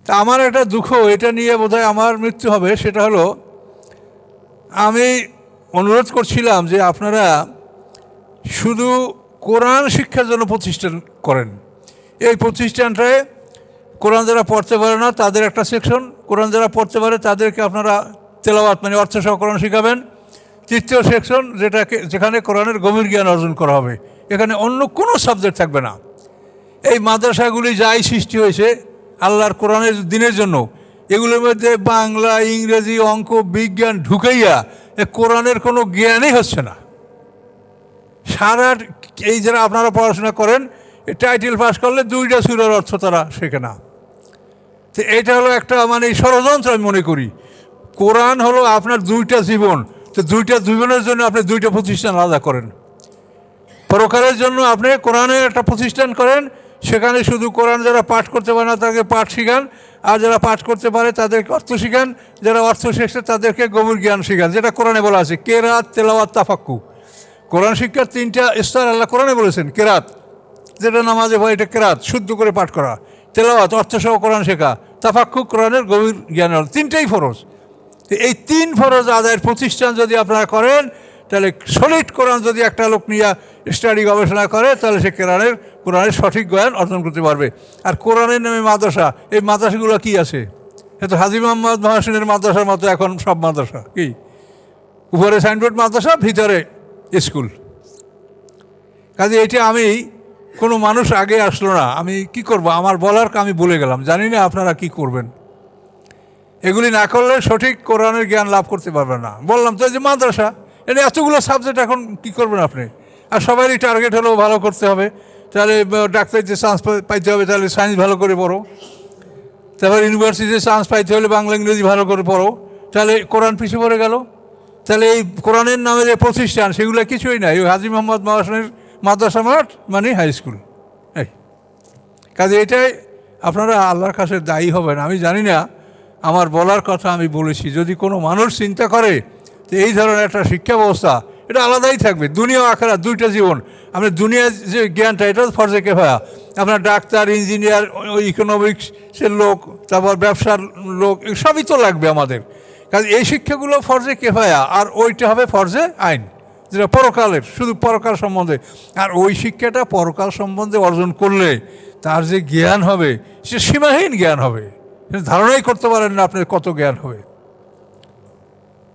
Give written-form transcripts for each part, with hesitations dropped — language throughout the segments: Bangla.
তা আমার একটা দুঃখ, এটা নিয়ে বোধহয় আমার মৃত্যু হবে, সেটা হলো আমি অনুরোধ করছিলাম যে আপনারা শুধু কোরআন শিক্ষার জন্য প্রতিষ্ঠান করেন। এই প্রতিষ্ঠানটায় কোরআন যারা পড়তে পারে না তাদের একটা সেকশন, কোরআন যারা পড়তে পারে তাদেরকে আপনারা তেলাওয়াত মানে অর্থসহ কোরআন শেখাবেন। তৃতীয় সেকশন যেখানে কোরআনের গভীর জ্ঞান অর্জন করা হবে, এখানে অন্য কোনো সাবজেক্ট থাকবে না। এই মাদ্রাসাগুলি যাই সৃষ্টি হয়েছে আল্লাহর কোরআনের দিনের জন্য, এগুলোর মধ্যে বাংলা, ইংরেজি, অঙ্ক, বিজ্ঞান ঢুকাইয়া কোরআনের কোনো জ্ঞানই হচ্ছে না। সারা এই যারা আপনারা পড়াশোনা করেন, টাইটেল পাস করলে 2টা সূরার অর্থ তারা শেখে না। তো এটা হলো একটা মানে ষড়যন্ত্র আমি মনে করি। কোরআন হলো আপনার 2টা জীবন, তো 2টা জীবনের জন্য আপনি 2টা প্রতিষ্ঠান আলাদা করেন। পরকালের জন্য আপনি কোরআনের একটা প্রতিষ্ঠান করেন, সেখানে শুধু কোরআন যারা পাঠ করতে পারে না তাদেরকে পাঠ শিখান, আর যারা পাঠ করতে পারে তাদেরকে অর্থ শিখান, যারা অর্থ শিখছে তাদেরকে গভীর জ্ঞান শিখান, যেটা কোরআনে বলা আছে কেরাত, তেলাওয়াত, তাফাক্কু। কোরআন শিক্ষার 3টা স্তর আল্লাহ কোরআনে বলেছেন। কেরাত যেটা নামাজে হয়, এটা কেরাত, শুদ্ধ করে পাঠ করা। তেলাওয়াত অর্থসহ কোরআন শেখা। তাফাক্কু কোরআনের গভীর জ্ঞান, 3টাই ফরজ। এই 3 ফরজ আদায়ের প্রতিষ্ঠান যদি আপনারা করেন, তাহলে সলিড কোরআন যদি একটা লোক নিয়ে স্টাডি গবেষণা করে, তাহলে সে কোরআনের সঠিক জ্ঞান অর্জন করতে পারবে। আর কোরআনের নামে মাদ্রাসা, এই মাদ্রাসাগুলো কি আছে? এ তো হাজী মোহাম্মদ মহসিনের মাদ্রাসার মতো এখন সব মাদ্রাসা। কি উপরে সাইনবোর্ড মাদ্রাসা, ভিতরে স্কুল। কাজে এটা আমি কোনো মানুষ আগে আসলো না, আমি কি করব, আমার বলার আমি বলে গেলাম, জানি না আপনারা কি করবেন। এগুলি না করলে সঠিক কোরআনের জ্ঞান লাভ করতে পারবেন না। বললাম তো যে মাদ্রাসা, এটা এতগুলো সাবজেক্ট, এখন কি করবেন আপনি? আর সবারই টার্গেট হলেও ভালো করতে হবে, তাহলে ডাক্তারিতে চান্স পাইতে হবে, তাহলে সায়েন্স ভালো করে পড়ো। তারপর ইউনিভার্সিটিতে চান্স পাইতে হলে বাংলা ইংরেজি ভালো করে পড়ো, তাহলে কোরআন পিছিয়ে পড়ে গেল। তাহলে এই কোরআনের নামে যে প্রতিষ্ঠান, সেগুলো কিছুই নাই। ওই হাজী মোহাম্মদ মহসিনের মাদ্রাসা মাঠ মানে হাই স্কুল। এই কাজে এটাই আপনারা আল্লাহর কাছে দায়ী হবেন। আমি জানি না, আমার বলার কথা আমি বলেছি। যদি কোনো মানুষ চিন্তা করে যে এই ধরনের একটা শিক্ষা ব্যবস্থা, এটা আলাদাই থাকবে, দুনিয়া আখেরাত 2টা জীবন। আপনার দুনিয়ার যে জ্ঞানটা, এটা ফরজে কেফায়া। আপনার ডাক্তার, ইঞ্জিনিয়ার, ইকোনমিক্সের লোক, তারপর ব্যবসার লোক, সবই তো লাগবে আমাদের। কাজে এই শিক্ষাগুলো ফরজে কেফায়া, আর ওইটা হবে ফরজে আইন, যেটা পরকালের, শুধু পরকাল সম্বন্ধে। আর ওই শিক্ষাটা পরকাল সম্বন্ধে অর্জন করলে তার যে জ্ঞান হবে, সে সীমাহীন জ্ঞান হবে। ধারণাই করতে পারেন না আপনার কত জ্ঞান হবে।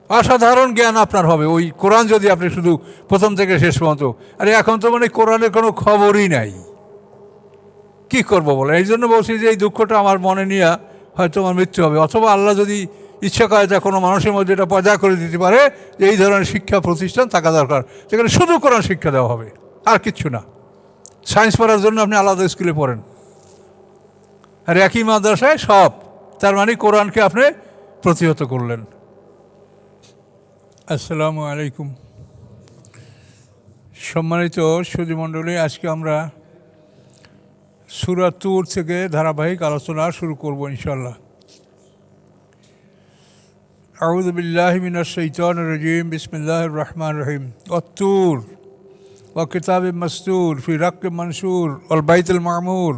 অসাধারণ জ্ঞান আপনার হবে ওই কোরআন যদি আপনি শুধু প্রথম থেকে শেষ পর্যন্ত। আরে এখন তো মানে কোরআনের কোনো খবরই নাই, কি করব বলে। এই জন্য বলছি যে এই দুঃখটা আমার মনে নিয়ে হয়তো আমার মৃত্যু হবে, অথবা আল্লাহ যদি ইচ্ছা করে তা কোনো মানুষের মধ্যে এটা পয়দা করে দিতে পারে যে এই ধরনের শিক্ষা প্রতিষ্ঠান থাকা দরকার, সেখানে শুধু কোরআন শিক্ষা দেওয়া হবে, আর কিচ্ছু না। সায়েন্স পড়ার জন্য আপনি আলাদা স্কুলে পড়েন, আর একই মাদ্রাসায় সব, তার মানে কোরআনকে আপনি প্রতিহত করলেন। আসসালামু আলাইকুম। সম্মানিত সুধীমণ্ডলী, আজকে আমরা সূরা তুর থেকে ধারাবাহিক আলোচনা শুরু করব ইনশাআল্লাহ। আউযু বিল্লাহি মিনাশ শাইতানির রাজীম, বিসমিল্লাহির রহমানির রহিম। ওয়াত-তুর ওয়া কিতাবিম মাসতুর ফি রাক্কিম মানশুর ওয়াল বাইতুল মা'মুর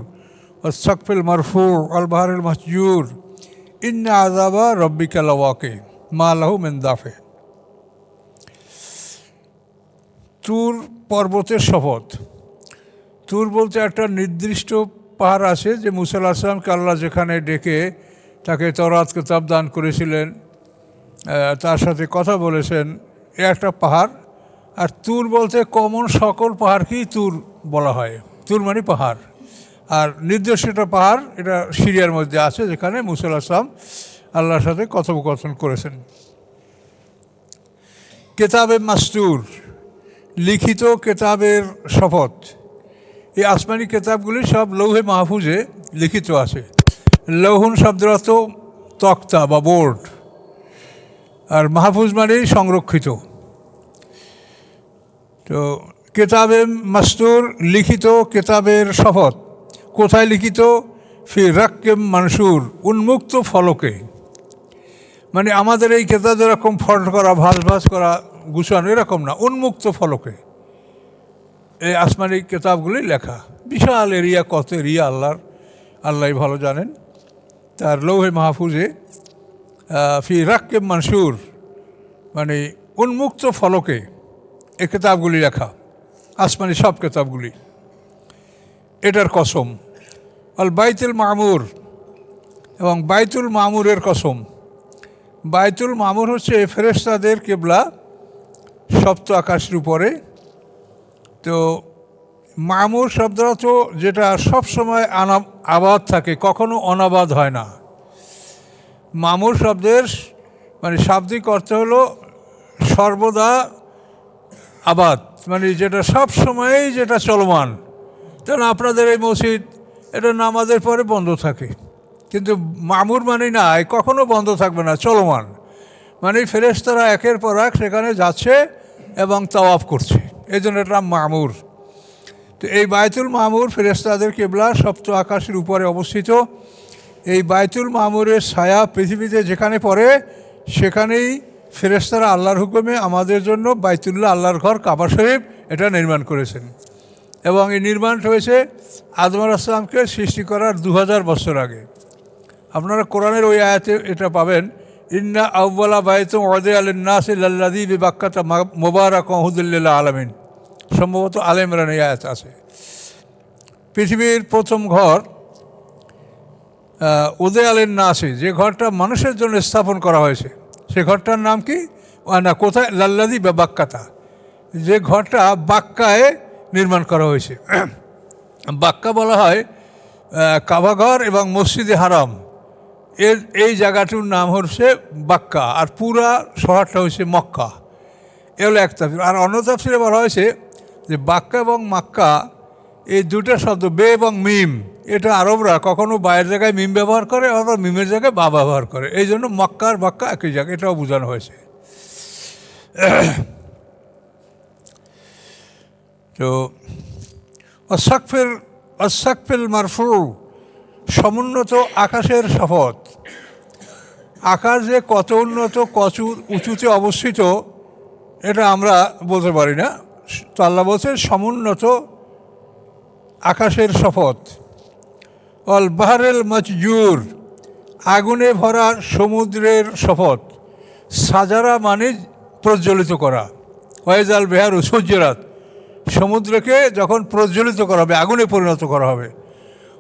ওয়াস-সাকফিল মারফু ওয়াল বাহরিল মাসজুর ইন্না আযাবা রাব্বিকা লাওয়াকি মা লাহু মিন দাফে। তুর পর্বতের শপথ। তুর বলতে একটা নির্দিষ্ট পাহাড় আছে, যে মুসা আলাইহিস সালামকে আল্লাহ যেখানে ডেকে তাকে তওরাত কিতাব দান করেছিলেন, তার সাথে কথা বলেছেন, এ একটা পাহাড়। আর তুর বলতে কমন সকল পাহাড়কেই তুর বলা হয়। তুর মানে পাহাড়। আর নির্দিষ্ট একটা পাহাড়, এটা সিরিয়ার মধ্যে আছে, যেখানে মুসা আলাইহিস সালাম আল্লাহর সাথে কথোপকথন করেছেন। কেতাবে মাসতুর, লিখিত কেতাবের শপথ। এই আসমানি কেতাবগুলি সব লৌহে মাহফুজে লিখিত আছে। লৌহুন শব্দের অর্থ তক্তা বা বোর্ড, আর মাহফুজ মানে সংরক্ষিত। তো কেতাবে মাসতুর, লিখিত কেতাবের শপথ। কোথায় লিখিত? ফি রাক্কিম মানশুর, উন্মুক্ত ফলকে। মানে আমাদের এই কেতাব যেরকম ফল্ট করা, ভাঁজ করা, গুছানো, এরকম না, উন্মুক্ত ফলকে এই আসমানি কেতাবগুলি লেখা। বিশাল এরিয়া, কত এরিয়া আল্লাহই ভালো জানেন। তার লৌহে মাহফুজে ফি রাক্কে মানসুর, মানে উন্মুক্ত ফলকে এই কেতাবগুলি লেখা, আসমানি সব কেতাবগুলি। এটার কসম। আল বাইতুল মামুর, এবং বাইতুল মামুরের কসম। বাইতুল মামুর হচ্ছে ফেরেশতাদের কিবলা, সপ্ত আকাশের উপরে। তো মামুর শব্দটা তো যেটা সবসময় আবাদ থাকে, কখনো অনাবাদ হয় না। মামুর শব্দের মানে শাব্দিক অর্থ হলো সর্বদা আবাদ, মানে যেটা সব সময়ই যেটা চলমান। যেমন আপনাদের এই মসজিদ, এটা নামাজের পরে বন্ধ থাকে, কিন্তু মামুর মানে না, কখনো বন্ধ থাকবে না, চলমান। মানে ফেরেশতারা একের পর এক সেখানে যাচ্ছে এবং তাওয়াফ করছে, এই জন্য এটা মামুর। তো এই বাইতুল মামুর ফেরেশতাদের কিবলা, সপ্ত আকাশের উপরে অবস্থিত। এই বাইতুল মামুরের ছায়া পৃথিবীতে যেখানে পড়ে সেখানেই ফেরেশতারা আল্লাহর হুকুমে আমাদের জন্য বাইতুল্লাহ, আল্লাহর ঘর কাবা শরীফ, এটা নির্মাণ করেছেন। এবং এই নির্মাণটা হয়েছে আদম আলাইহিস সালামকে সৃষ্টি করার 2000 বছর আগে। আপনারা কোরআনের ওই আয়াতে এটা পাবেন, ইন্না আউওয়ালা বাইতুন উযিয়া লিন-নাসি লাল্লাযী বিবাক্কাতা মুবারাকান হুদাল লিল আলামিন। সম্ভবত আলে ইমরান এই আয়াত আছে। পৃথিবীর প্রথম ঘর উযিয়া লিন-নাসি, যে ঘরটা মানুষের জন্য স্থাপন করা হয়েছে, সে ঘরটার নাম কি না, কোথায়? লাল্লাযী বিবাক্কাতা, যে ঘরটা বাক্কায় নির্মাণ করা হয়েছে। বাক্কা বলা হয় কাবাঘর এবং মসজিদে হারাম, এই জায়গাটির নাম হচ্ছে বাক্কা, আর পুরা শহরটা হচ্ছে মক্কা। এ হলো এক তাফসীর। আর অন্য তাফসীরে বলা হয়েছে যে বাক্কা এবং মাক্কা এই দুটো শব্দ, বে এবং মিম, এটা আরবরা কখনো বাইরের জায়গায় মিম ব্যবহার করে, আবার মিমের জায়গায় বা ব্যবহার করে, এই জন্য মক্কা আর বাক্কা একই জায়গায়, এটাও বোঝানো হয়েছে। তো অসাকফিল মারফু, সমুন্নত আকাশের শপথ। আকাশ যে কত উন্নত, কত উঁচুতে অবস্থিত, এটা আমরা বলতে পারি না। তো আল্লাহ বলছেন সমুন্নত আকাশের শপথ। অল বাহরেল মজজুর, আগুনে ভরা সমুদ্রের শপথ। সাজারা মানে প্রজ্বলিত করা, ওয়াইজাল বেহার সুজ্জরাত, সমুদ্রকে যখন প্রজ্বলিত করা হবে, আগুনে পরিণত করা হবে।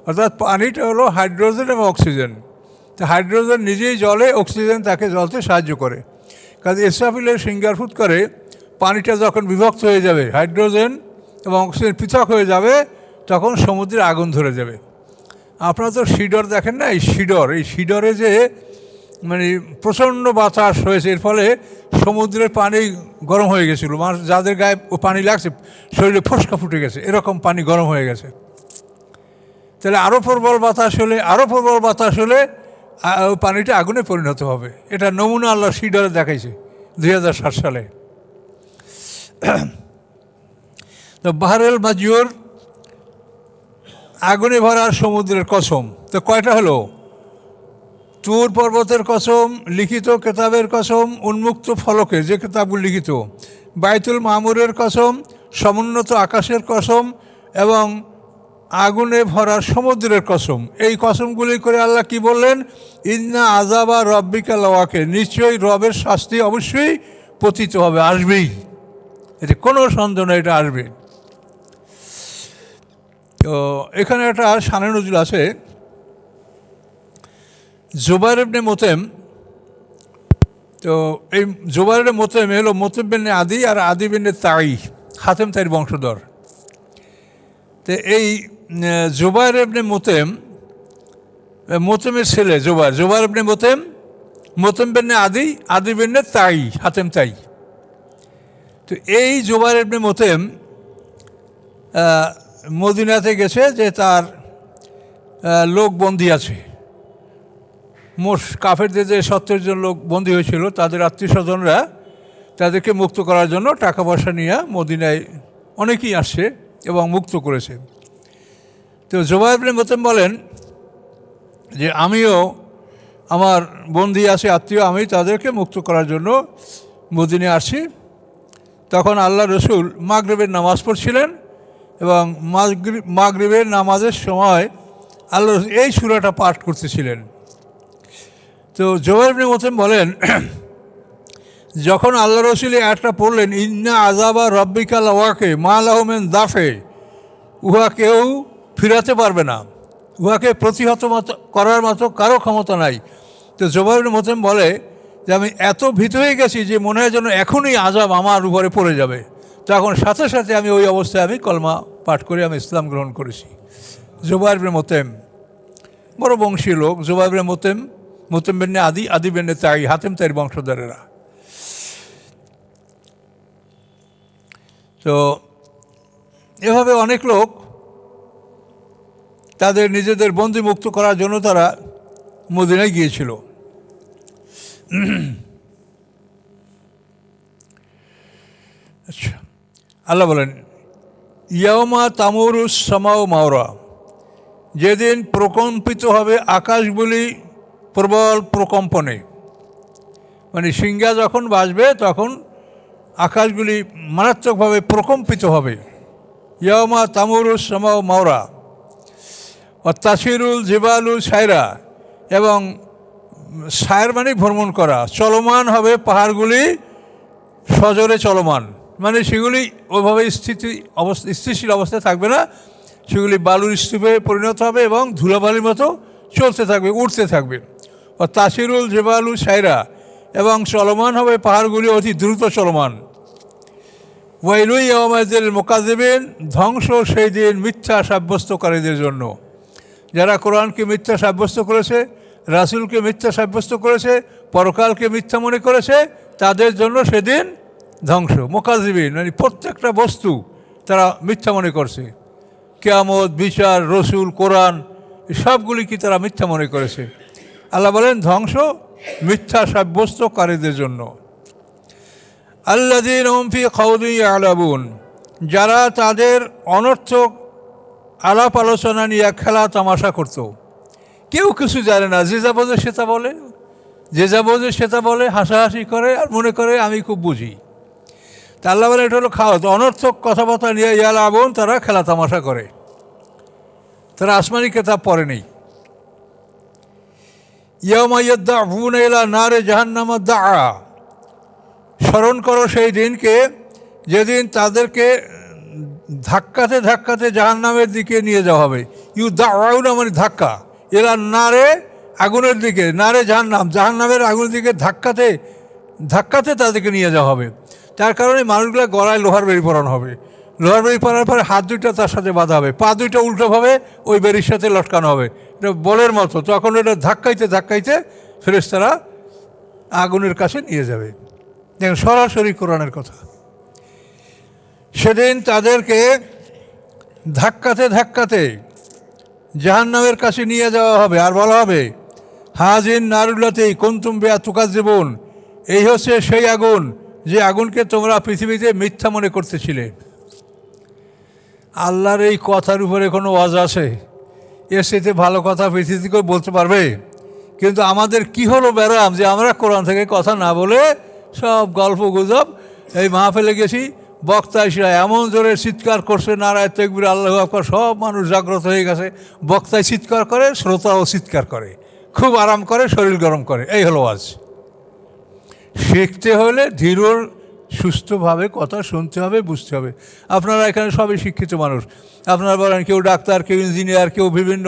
অর্থাৎ পানিটা হলো হাইড্রোজেন এবং অক্সিজেন। তো হাইড্রোজেন নিজেই জ্বলে, অক্সিজেন তাকে জ্বলতে সাহায্য করে। কাজে ইসরাফিলের সিঙ্গার ফুট করে পানিটা যখন বিভক্ত হয়ে যাবে, হাইড্রোজেন এবং অক্সিজেন পৃথক হয়ে যাবে, তখন সমুদ্রে আগুন ধরে যাবে। আপনারা তো সিডর দেখেন না, এই সিডরে যে মানে প্রচণ্ড বাতাস হয়েছে, এর ফলে সমুদ্রের পানি গরম হয়ে গেছিলো, মানুষ যাদের গায়ে পানি লাগছে শরীরে ফোসকা ফুটে গেছে, এরকম পানি গরম হয়ে গেছে। তাহলে আরও প্রবল বাতাস হলে পানিটা আগুনে পরিণত হবে। এটা নমুনা আল্লাহ সিডরে দেখাইছে 2007 সালে। তো বাহরেল মাজুর, আগুনে ভরা সমুদ্রের কসম। তো কয়টা হলো? তুর পর্বতের কসম, লিখিত কেতাবের কসম, উন্মুক্ত ফলকে যে কেতাবগুলো লিখিত, বাইতুল মামুরের কসম, সমুন্নত আকাশের কসম, এবং আগুনে ভরা সমুদ্রের কসম। এই কসমগুলি করে আল্লাহ কি বললেন? ইন্না আযাবা রব্বিকা লাওয়াকে, নিশ্চয়ই রবের শাস্তি অবশ্যই পতিত হবে, আসবেই, এতে কোনো সন্দেহ নেই, এটা আসবে। তো এখানে একটা শানে নজরুল আছে, জুবাইর ইবনে মুতাইম। তো এই জুবাইর ইবনে মুতাইম হলো মুতাইম বিন আদি, আর আদি বিন তাই, হাতেম তাইর বংশধর। তো এই জুবাইর ইবনে মুতাইম, মুতাইমের ছেলে জুবাইর ইবনে মুতাইম, মুতাইম বিন আদি, আদি বিন তাই, হাতেম তাই। তো এই জুবাইর ইবনে মুতাইম মদিনাতে গেছে, যে তার লোক বন্দী আছে, কাফেরদের যে 70 জন লোক বন্দী হয়েছিল, তাদের আত্মীয় স্বজনরা তাদেরকে মুক্ত করার জন্য টাকা পয়সা নিয়ে মদিনায় অনেকেই আসছে এবং মুক্ত করেছে। তো জুবাইর ইবনে মুতাইম বলেন যে আমিও, আমার বন্দী আছে আত্মীয়, আমি তাদেরকে মুক্ত করার জন্য মদিনায় আসছি। তখন আল্লাহ রসুল মাগরিবের নামাজ পড়ছিলেন, এবং মাগরিবের নামাজের সময় আল্লাহ এই সূরাটা পাঠ করতেছিলেন। তো জুবাইর ইবনে মুতঈম বলেন, যখন আল্লাহ রসুল একটা পড়লেন, ইন্না আযাবা রাব্বিকা লাওয়াকি মা লাহু মিন দাফে, উহা কেউ ফিরাতে পারবে না, উহাকে প্রতিহত করার মতো কারো ক্ষমতা নাই। তো জুবাইর ইবনে মুতঈম বলে যে আমি এত ভীত হয়ে গেছি যে মনে হয় যেন এখনই আযাব আমার উপরে পড়ে যাবে। তখন সাথে সাথে আমি ওই অবস্থায় আমি কলমা পাঠ করে আমি ইসলাম গ্রহণ করেছি। জুবাইর ইবনে মুতঈম বড় বংশী লোক। জুবাইর ইবনে মুতঈম, মুতঈম বিন আদি, আদি বিন তাই, হাতেম তাইর বংশধরেরা। তো এভাবে অনেক লোক তাদের নিজেদের বন্দি মুক্ত করার জন্য তারা মদিনায় গিয়েছিল। আচ্ছা, আল্লাহ বলেন, ইয়াওমা তামুরুস সামাউ মাওরা, যেদিন প্রকম্পিত হবে আকাশগুলি প্রবল প্রকম্পনে, মানে সিংহা যখন বাজবে তখন আকাশগুলি মারাত্মকভাবে প্রকম্পিত হবে। ইয়াওমা তামুরুস সামাউ মাওরা ও তাসিরুল জিবালু সায়রা, এবং সায়ের মানে ভ্রমণ করা, চলমান হবে পাহাড়গুলি সজোরে চলমান, মানে সেগুলি ওইভাবে স্থিতিশীল অবস্থায় থাকবে না, সেগুলি বালুর স্তূপে পরিণত হবে এবং ধুলাবালির মতো চলতে থাকবে, উঠতে থাকবে। ও তাসিরুল জিবালু সায়রা, এবং চলমান হবে পাহাড়গুলি অতি দ্রুত চলমান। ওয়াইলু ইয়াওমাইযিল মুকায্যিবিন, ধ্বংস সেই দিন মিথ্যা সাব্যস্তকারীদের জন্য। যারা কোরআনকে মিথ্যা সাব্যস্ত করেছে, রাসূলকে মিথ্যা সাব্যস্ত করেছে, পরকালকে মিথ্যা মনে করেছে, তাদের জন্য সেদিন ধ্বংস। মুকায্যিবিন মানে প্রত্যেকটা বস্তু তারা মিথ্যা মনে করছে, কিয়ামত, বিচার, রসুল, কোরআন, সবগুলি কি তারা মিথ্যা মনে করেছে। আল্লাহ বলেন ধ্বংস মিথ্যা সাব্যস্তকারীদের জন্য। আল্লাযীনা হুম ফী খাউদিন ইয়ালাবুন, যারা তাদের অনর্থক আলাপ আলোচনা নিয়ে খেলা তামাশা করত। কেউ কিছু জানে না, যে যা বোঝে সেটা বলে, যে যা বোঝে সেটা বলে, হাসাহাসি করে আর মনে করে আমি খুব বুঝি। তা আল্লাহ বলে এটা হলো খাওয়াত, অনর্থক কথাবার্তা নিয়ে ইয়ালাবুন, তারা খেলা তামাশা করে, তারা আসমানি কিতাব পড়ে নেই। ইয়াওমা ইয়াদউনা ইলা নারে জাহান্নামা দাআ, স্মরণ করো সেই দিনকে যেদিন তাদেরকে ধাক্কাতে ধাক্কাতে জাহান্নামের দিকে নিয়ে যাওয়া হবে। ইউদাউনা মানে ধাক্কা, এরা নারে আগুনের দিকে, নারে জাহান্নাম, জাহান্নামের আগুনের দিকে ধাক্কাতে ধাক্কাতে তাদেরকে নিয়ে যাওয়া হবে। তার কারণে মানুষগুলো গলায় লোহার বেড়ি পরানো হবে, লোহার বেড়ি পরার পরে হাত দুইটা তার সাথে বাঁধা হবে, পা দুইটা উল্টোভাবে ওই বেড়ির সাথে লটকানো হবে, এটা বলের মতো। তখন এটা ধাক্কাইতে ধাক্কাইতে ফেরেশতারা আগুনের কাছে নিয়ে যাবে। দেখেন সরাসরি কোরআনের কথা। সেদিন তাদেরকে ধাক্কাতে ধাক্কাতে জাহান্নামের কাছে নিয়ে যাওয়া হবে, আর বলা হবে হাজিন নারুল্লাতি কুনতুম বিহা তুকাজ্জিবুন, এই হচ্ছে সেই আগুন যে আগুনকে তোমরা পৃথিবীতে মিথ্যা মনে করতেছিলে। আল্লাহর এই কথার উপরে কোনো ওয়াজ আছে? এর সাথে ভালো কথা পৃথিবীতে কেউ বলতে পারবে? কিন্তু আমাদের কি হলো ব্যারাম যে আমরা কোরআন থেকে কথা না বলে সব গল্প গুজব। এই মাহফিলে গেছি, বক্তা এসে এমন জোরে চিৎকার করছে, নারায়ে তাকবীর, আল্লাহু আকবার, সব মানুষ জাগ্রত হয়ে গেছে। বক্তায় চিৎকার করে, শ্রোতাও চিৎকার করে, খুব আরাম করে, শরীর গরম করে। এই হলো আজ। শিখতে হলে ধীর সুস্থভাবে কথা শুনতে হবে, বুঝতে হবে। আপনারা এখানে সবই শিক্ষিত মানুষ, আপনারা বলেন কেউ ডাক্তার, কেউ ইঞ্জিনিয়ার, কেউ বিভিন্ন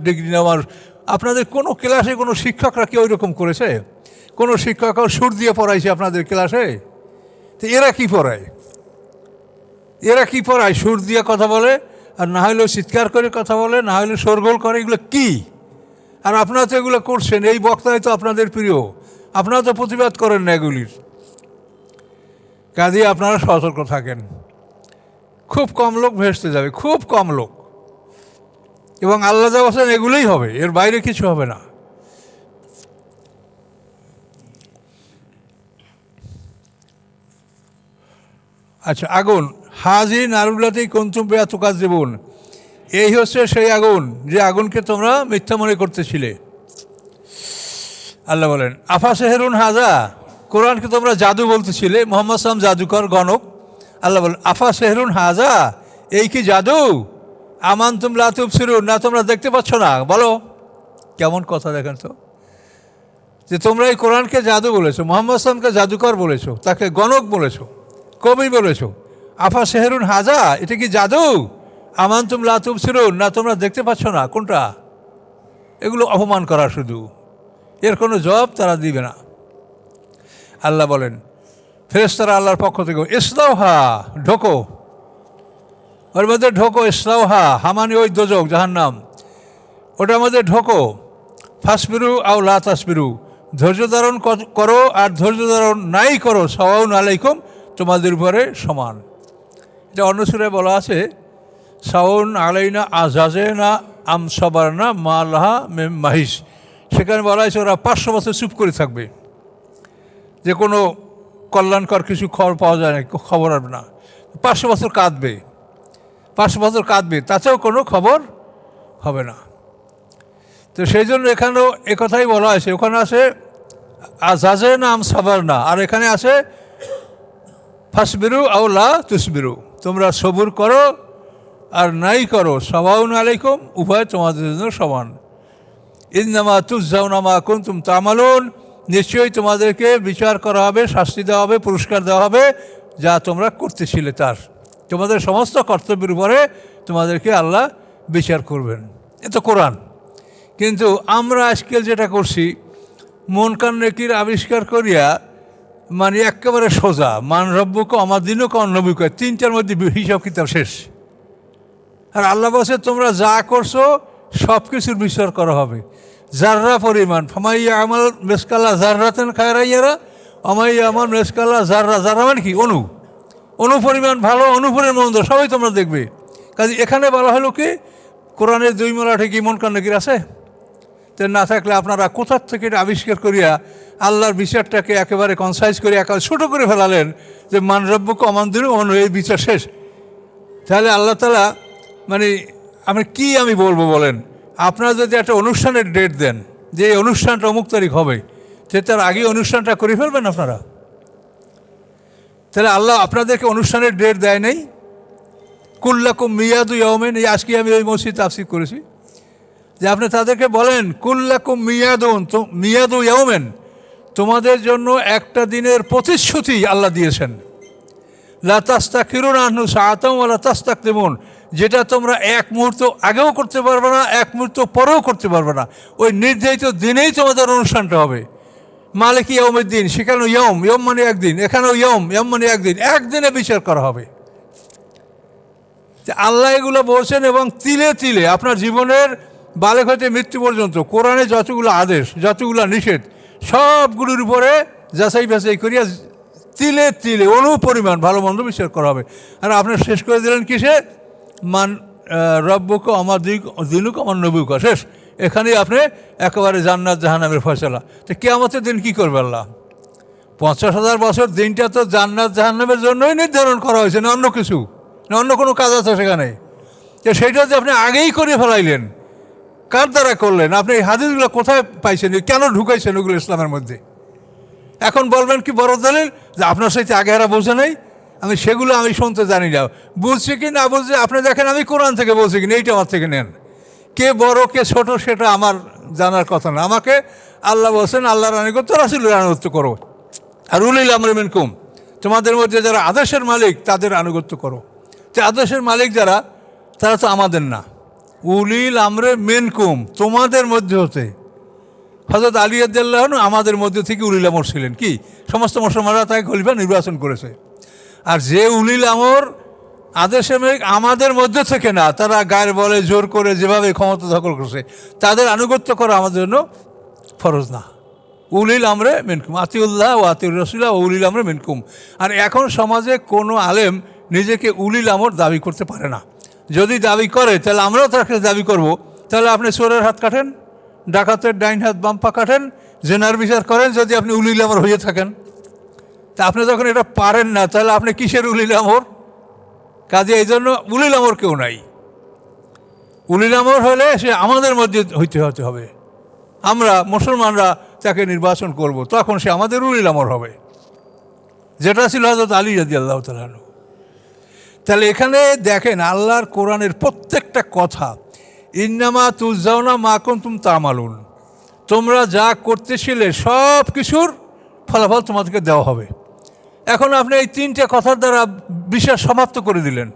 ডিগ্রি নেওয়া মানুষ। আপনাদের কোনো ক্লাসে কোনো শিক্ষকরা কেউ এরকম করেছে? কোনো শিক্ষকও সুর দিয়ে পড়াইছে আপনাদের ক্লাসে? তো এরা কি পড়ায়? এরা কি পড়ায়? সুর দিয়ে কথা বলে, আর না হলেও চিৎকার করে কথা বলে, না হলে শোরগোল করে। এগুলো কি? আর আপনারা তো এগুলো করছেন, এই বক্তাই তো আপনাদের প্রিয়, আপনারা তো প্রতিবাদ করেন না এগুলির। কাজে আপনারা সতর্ক থাকেন। খুব কম লোক ভেসতে যাবে, খুব কম লোক, এবং আল্লাহ যা বলেন এগুলোই হবে, এর বাইরে কিছু হবে না। আচ্ছা, আগুন হাজি নারুল্লাতেই কুনতুম বিহা তুকাজ্জিবুন, এই হচ্ছে সেই আগুন যে আগুনকে তোমরা মিথ্যা মনে করতেছিলে। আল্লাহ বলেন আফা সেহেরুন হাজা, কোরআনকে তোমরা জাদু বলতেছিলে, মুহাম্মদ সাল্লাম জাদুকর গণক। আল্লাহ বলেন আফা সেহেরুন হাজা, এই কি জাদু? আমানতুম লা তুবসিরুন, না তোমরা দেখতে পাচ্ছ না? বলো কেমন কথা, দেখেন তো। যে তোমরা এই কোরআনকে জাদু বলেছো, মোহাম্মদ সাল্লামকে জাদুকর বলেছো, তাকে গণক বলেছো, কবি বলেছো। আফা সেহেরুন হাজা, এটা কি জাদু? আমান তুম লা তুবসিরুন, না তোমরা দেখতে পাচ্ছ না? কোনটা? এগুলো অপমান করা শুধু, এর কোনো জবাব তারা দিবে না। আল্লাহ বলেন ফেরেশতারা আল্লাহর পক্ষ থেকে ইসলাউহা, ঢোকো, ওর মধ্যে ঢোকো। ইসলাউহা, হামানি ওই দোজক, জাহান্নাম, ওটার মধ্যে ঢোকো। ফাসবিরু আও লা তাসবিরু, ধৈর্য ধারণ করো আর ধৈর্য ধারণ নাই করো, সাওয়াউন আলাইকুম, তোমাদের উপরে সমান। এটা অন্য সূরায় বলা আছে, সাওয়াউন আলাইনা আজাজে না আম সবার না মালাহা মেম মাহিস। সেখানে বলা হয়েছে ওরা 500 বছর চুপ করে থাকবে, যে কোনো কল্যাণকর কিছু খবর পাওয়া যায় না, খবর আসবে না। 500 বছর কাঁদবে, 500 বছর কাঁদবে, তাতেও কোনো খবর হবে না। তো সেই জন্য এখানেও একথাই বলা হয়েছে। ওখানে আছে আজাজে না আম সাবার না, আর এখানে আছে ফাসবিরু আও লা তুসবিরু, তোমরা সবুর করো আর নাই করো, সাওয়াউন আলাইকুম, উভয় তোমাদের জন্য সমান। ইন্নামা তুজজাউনা মা কুনতুম তা'মালুন, নিশ্চয়ই তোমাদেরকে বিচার করা হবে, শাস্তি দেওয়া হবে, পুরস্কার দেওয়া হবে যা তোমরা করতেছিলে তার। তোমাদের সমস্ত কর্তব্যের উপরে তোমাদেরকে আল্লাহ বিচার করবেন। এ তো কোরআন। কিন্তু আমরা আজকাল যেটা করছি, মুনকার নেকির আবিষ্কার করিয়া মানে একেবারে সোজা, মান রব্বুক আমার দিনুক নবীক, 3টার মধ্যে হিসাব কিতাব শেষ। আর আল্লাহ বলছে তোমরা যা করছো সব কিছুর বিচার করা হবে, জাররা পরিমাণ। ফামাইয়া আমাল মেসকাল্লা জাররাতেন খায়রাইয়ারা, আমাইয়া আমার মেসকাল্লা জাররা, জাররা মানে কি? অনু পরিমাণ ভালো, অনুপরিমাণ মন্দ, সবাই তোমরা দেখবে। কাজে এখানে বলা হলো কি, কোরআনের 2 মলাঠে কি মুনকার নেকির আছে? তো না থাকলে আপনারা কোথার থেকে এটা আবিষ্কার করিয়া আল্লাহর বিচারটাকে একেবারে কনসাইজ করে একেবারে ছোটো করে ফেলালেন, যে মান রব্বুক আমান দিনুক, এই বিচার শেষ। তাহলে আল্লাহ তাআলা মানে আমি বলবো বলেন, আপনারা যদি একটা অনুষ্ঠানের ডেট দেন যে এই অনুষ্ঠানটা অমুক তারিখ হবে, তার আগে অনুষ্ঠানটা করে ফেলবেন আপনারা? তাহলে আল্লাহ আপনাদেরকে অনুষ্ঠানের ডেট দেয় নাই? কুল্লাকুম মিয়াদু ইয়াউমিন, এই আজকে আমি ওই মসজিদ তাফসীর করেছি, যে আপনি তাদেরকে বলেন কুল্লাকুম মিয়াদুন, তো মিয়াদু ইয়াউমিন, তোমাদের জন্য একটা দিনের প্রতিশ্রুতি আল্লাহ দিয়েছেন। লা তাস্তাখিরুনা আনহু সাআতাম ওয়া লা তাস্তাকদিমুন, যেটা তোমরা এক মুহূর্ত আগেও করতে পারবে না, এক মুহূর্ত পরেও করতে পারবে না। ওই নির্ধারিত দিনেই তোমাদের অনুষ্ঠানটা হবে। মালিক ইয়াউমিদ্দিন, সেখানেও ইয়ম, ইয়ম মানে একদিন, এখানেও ইয়ম, ইয়ম মানে একদিন, একদিনে বিচার করা হবে। আল্লাহ এগুলো বলছেন, এবং তিলে তিলে আপনার জীবনের বালেক হইতে মৃত্যু পর্যন্ত কোরআনে যতগুলো আদেশ, যতগুলো নিষেধ, সবগুলোর উপরে যাচাই বাছাই করিয়া তিলে তিলে অনুপরিমাণ ভালো মন্দ বিচার করা হবে। আর আপনি শেষ করে দিলেন কিসে? মান রব্বুক আমার দিনুক আমার নবীক, শেষ। এখানেই আপনি একেবারে জান্নাত জাহান্নামের ফয়সালা। তো কিয়ামতের দিন কী করবে আল্লাহ? 50,000 বছর দিনটা তো জান্নাত জাহান্নামের জন্যই নির্ধারণ করা হয়েছে, না অন্য কিছু, না অন্য কোনো কাজ আছে সেখানে? তো সেইটা যে আপনি আগেই করে ফেলাইলেন, কার দ্বারা করলেন? আপনি এই হাদিসগুলো কোথায় পাইছেন? কেন ঢুকাইছেন ওগুলো ইসলামের মধ্যে? এখন বলবেন কি বড় দলিল যে আপনার সাথে আগে এরা বোঝে নাই? সেগুলো আমি শুনতে জানি না, বুঝছি কি না বুঝছি আপনি দেখেন, আমি কোরআন থেকে বলছি কিনা এইটা আমার থেকে নেন। কে বড় কে ছোট সেটা আমার জানার কথা না। আমাকে আল্লাহ বলছেন আল্লাহর আনুগত্য, রাসূলের আনুগত্য করো। আর উলিল আমরি মিনকুম, তোমাদের মধ্যে যারা আদেশের মালিক তাদের আনুগত্য করো। যে আদেশের মালিক যারা, তারা তো আমাদের না। উলিল আমরে মিনকুম, তোমাদের মধ্যে হতে। হযরত আলী রাদিয়াল্লাহু আনহু আমাদের মধ্যে থেকে উলিল আমর ছিলেন। কি সমস্ত মুসলমানরা তাকে খলিফা নির্বাচন করেছে। আর যে উলিল আমর আদেশের মালিক আমাদের মধ্যে থেকে না, তারা গায়ের বলে জোর করে যেভাবে ক্ষমতা দখল করছে, তাদের আনুগত্য করা আমাদের জন্য ফরজ না। উলিল আমরে মিনকুম, আতিউল্লাহ ও আতিউর রাসূল ও উলিল আমরে মিনকুম। আর এখন সমাজে কোনো আলেম নিজেকে উলিল আমর দাবি করতে পারে না। যদি দাবি করে তাহলে আমরাও তাকে দাবি করব। তাহলে আপনি চোরের হাত কাটেন, ডাকাতের ডাইন হাত বাম পা কাটেন, জেনার বিচার করেন, যদি আপনি উলিল আমর হয়ে থাকেন। তা আপনি যখন এটা পারেন না, তাহলে আপনি কিসের উলিল আমর? কাজে এই জন্য উলিল আমর কেউ নাই। উলিল আমর হলে সে আমাদের মধ্যে হতে হবে। আমরা মুসলমানরা তাকে নির্বাচন করব, তখন সে আমাদের উলিল আমর হবে, যেটা ছিল হযরত আলী রাদিয়াল্লাহু তাআলা আনহু। তাহলে এখানে দেখেন আল্লাহর কোরআনের প্রত্যেকটা কথা, ইন্নামা তুজজাউনা মা কুনতুম তা'মালুন, তোমরা যা করতেছিলে সব কিছুর ফলাফল তোমাদেরকে দেওয়া হবে। এখন আপনি এই তিনটে কথার দ্বারা বিশ্বাস সমাপ্ত করে দিলেন।